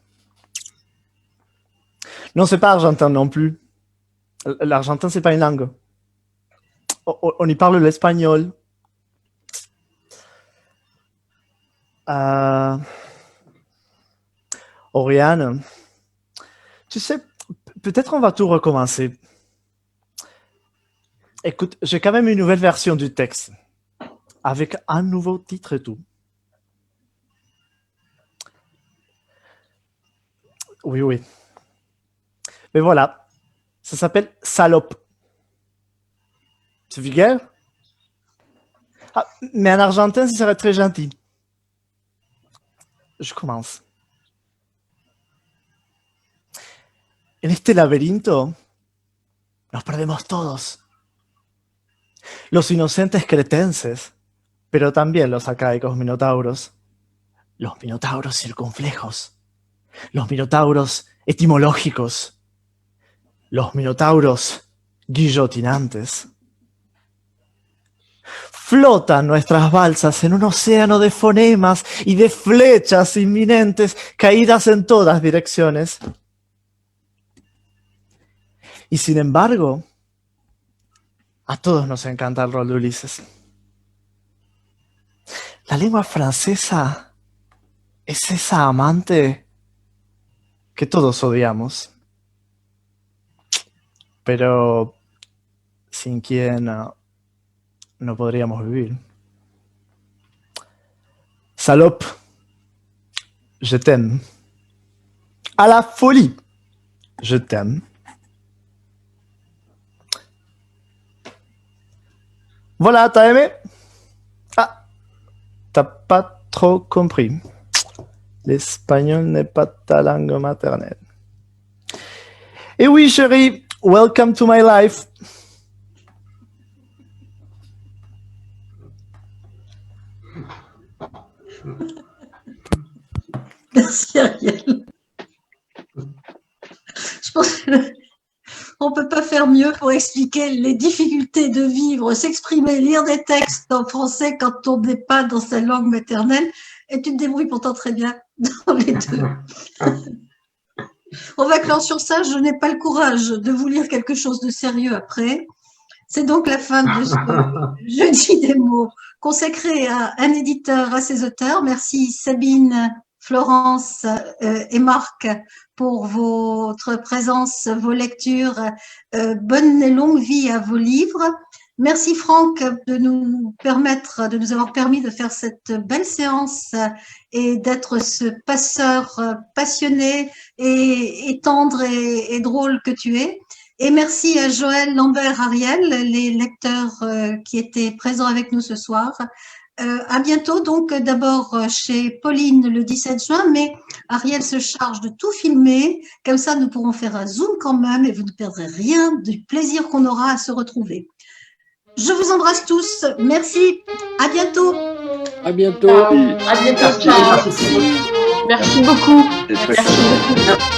J: Non, c'est pas argentin non plus. L'argentin, c'est pas une langue. On y parle l'espagnol. Oriane, tu sais, peut-être on va tout recommencer. Écoute, j'ai quand même une nouvelle version du texte, avec un nouveau titre et tout. Oui, oui. Mais voilà, ça s'appelle Salope. C'est vulgaire? Ah, mais en argentin, ça serait très gentil. Je commence. En este laberinto nos perdemos todos. Los inocentes cretenses, pero también los arcaicos minotauros. Los minotauros circunflejos. Los minotauros etimológicos. Los minotauros guillotinantes. Flotan nuestras balsas en un océano de fonemas y de flechas inminentes caídas en todas direcciones. Y sin embargo, a todos nos encanta el rol de Ulises. La lengua francesa es esa amante que todos odiamos, pero sin quien no podríamos vivir. Salope, je t'aime. À la folie, je t'aime. Voilà, t'as aimé? Ah, t'as pas trop compris. L'espagnol n'est pas ta langue maternelle. Et oui, chérie, welcome to my life.
A: Merci Ariel. Je pense qu'on ne peut pas faire mieux pour expliquer les difficultés de vivre, s'exprimer, lire des textes en français quand on n'est pas dans sa langue maternelle. Et tu te débrouilles pourtant très bien dans les deux. On va clore sur ça. Je n'ai pas le courage de vous lire quelque chose de sérieux après. C'est donc la fin de ce jeudi des mots consacré à un éditeur, à ses auteurs. Merci Sabine, Florence et Marc pour votre présence, vos lectures. Bonne et longue vie à vos livres. Merci Franck de nous avoir permis de faire cette belle séance et d'être ce passeur passionné et tendre et drôle que tu es. Et merci à Joël, Lambert, Ariel, les lecteurs qui étaient présents avec nous ce soir. À bientôt, donc d'abord chez Pauline le 17 juin, mais Ariel se charge de tout filmer. Comme ça, nous pourrons faire un zoom quand même et vous ne perdrez rien du plaisir qu'on aura à se retrouver. Je vous embrasse tous. Merci. À bientôt.
B: À bientôt.
G: À bientôt. Ciao. Merci beaucoup. Merci beaucoup.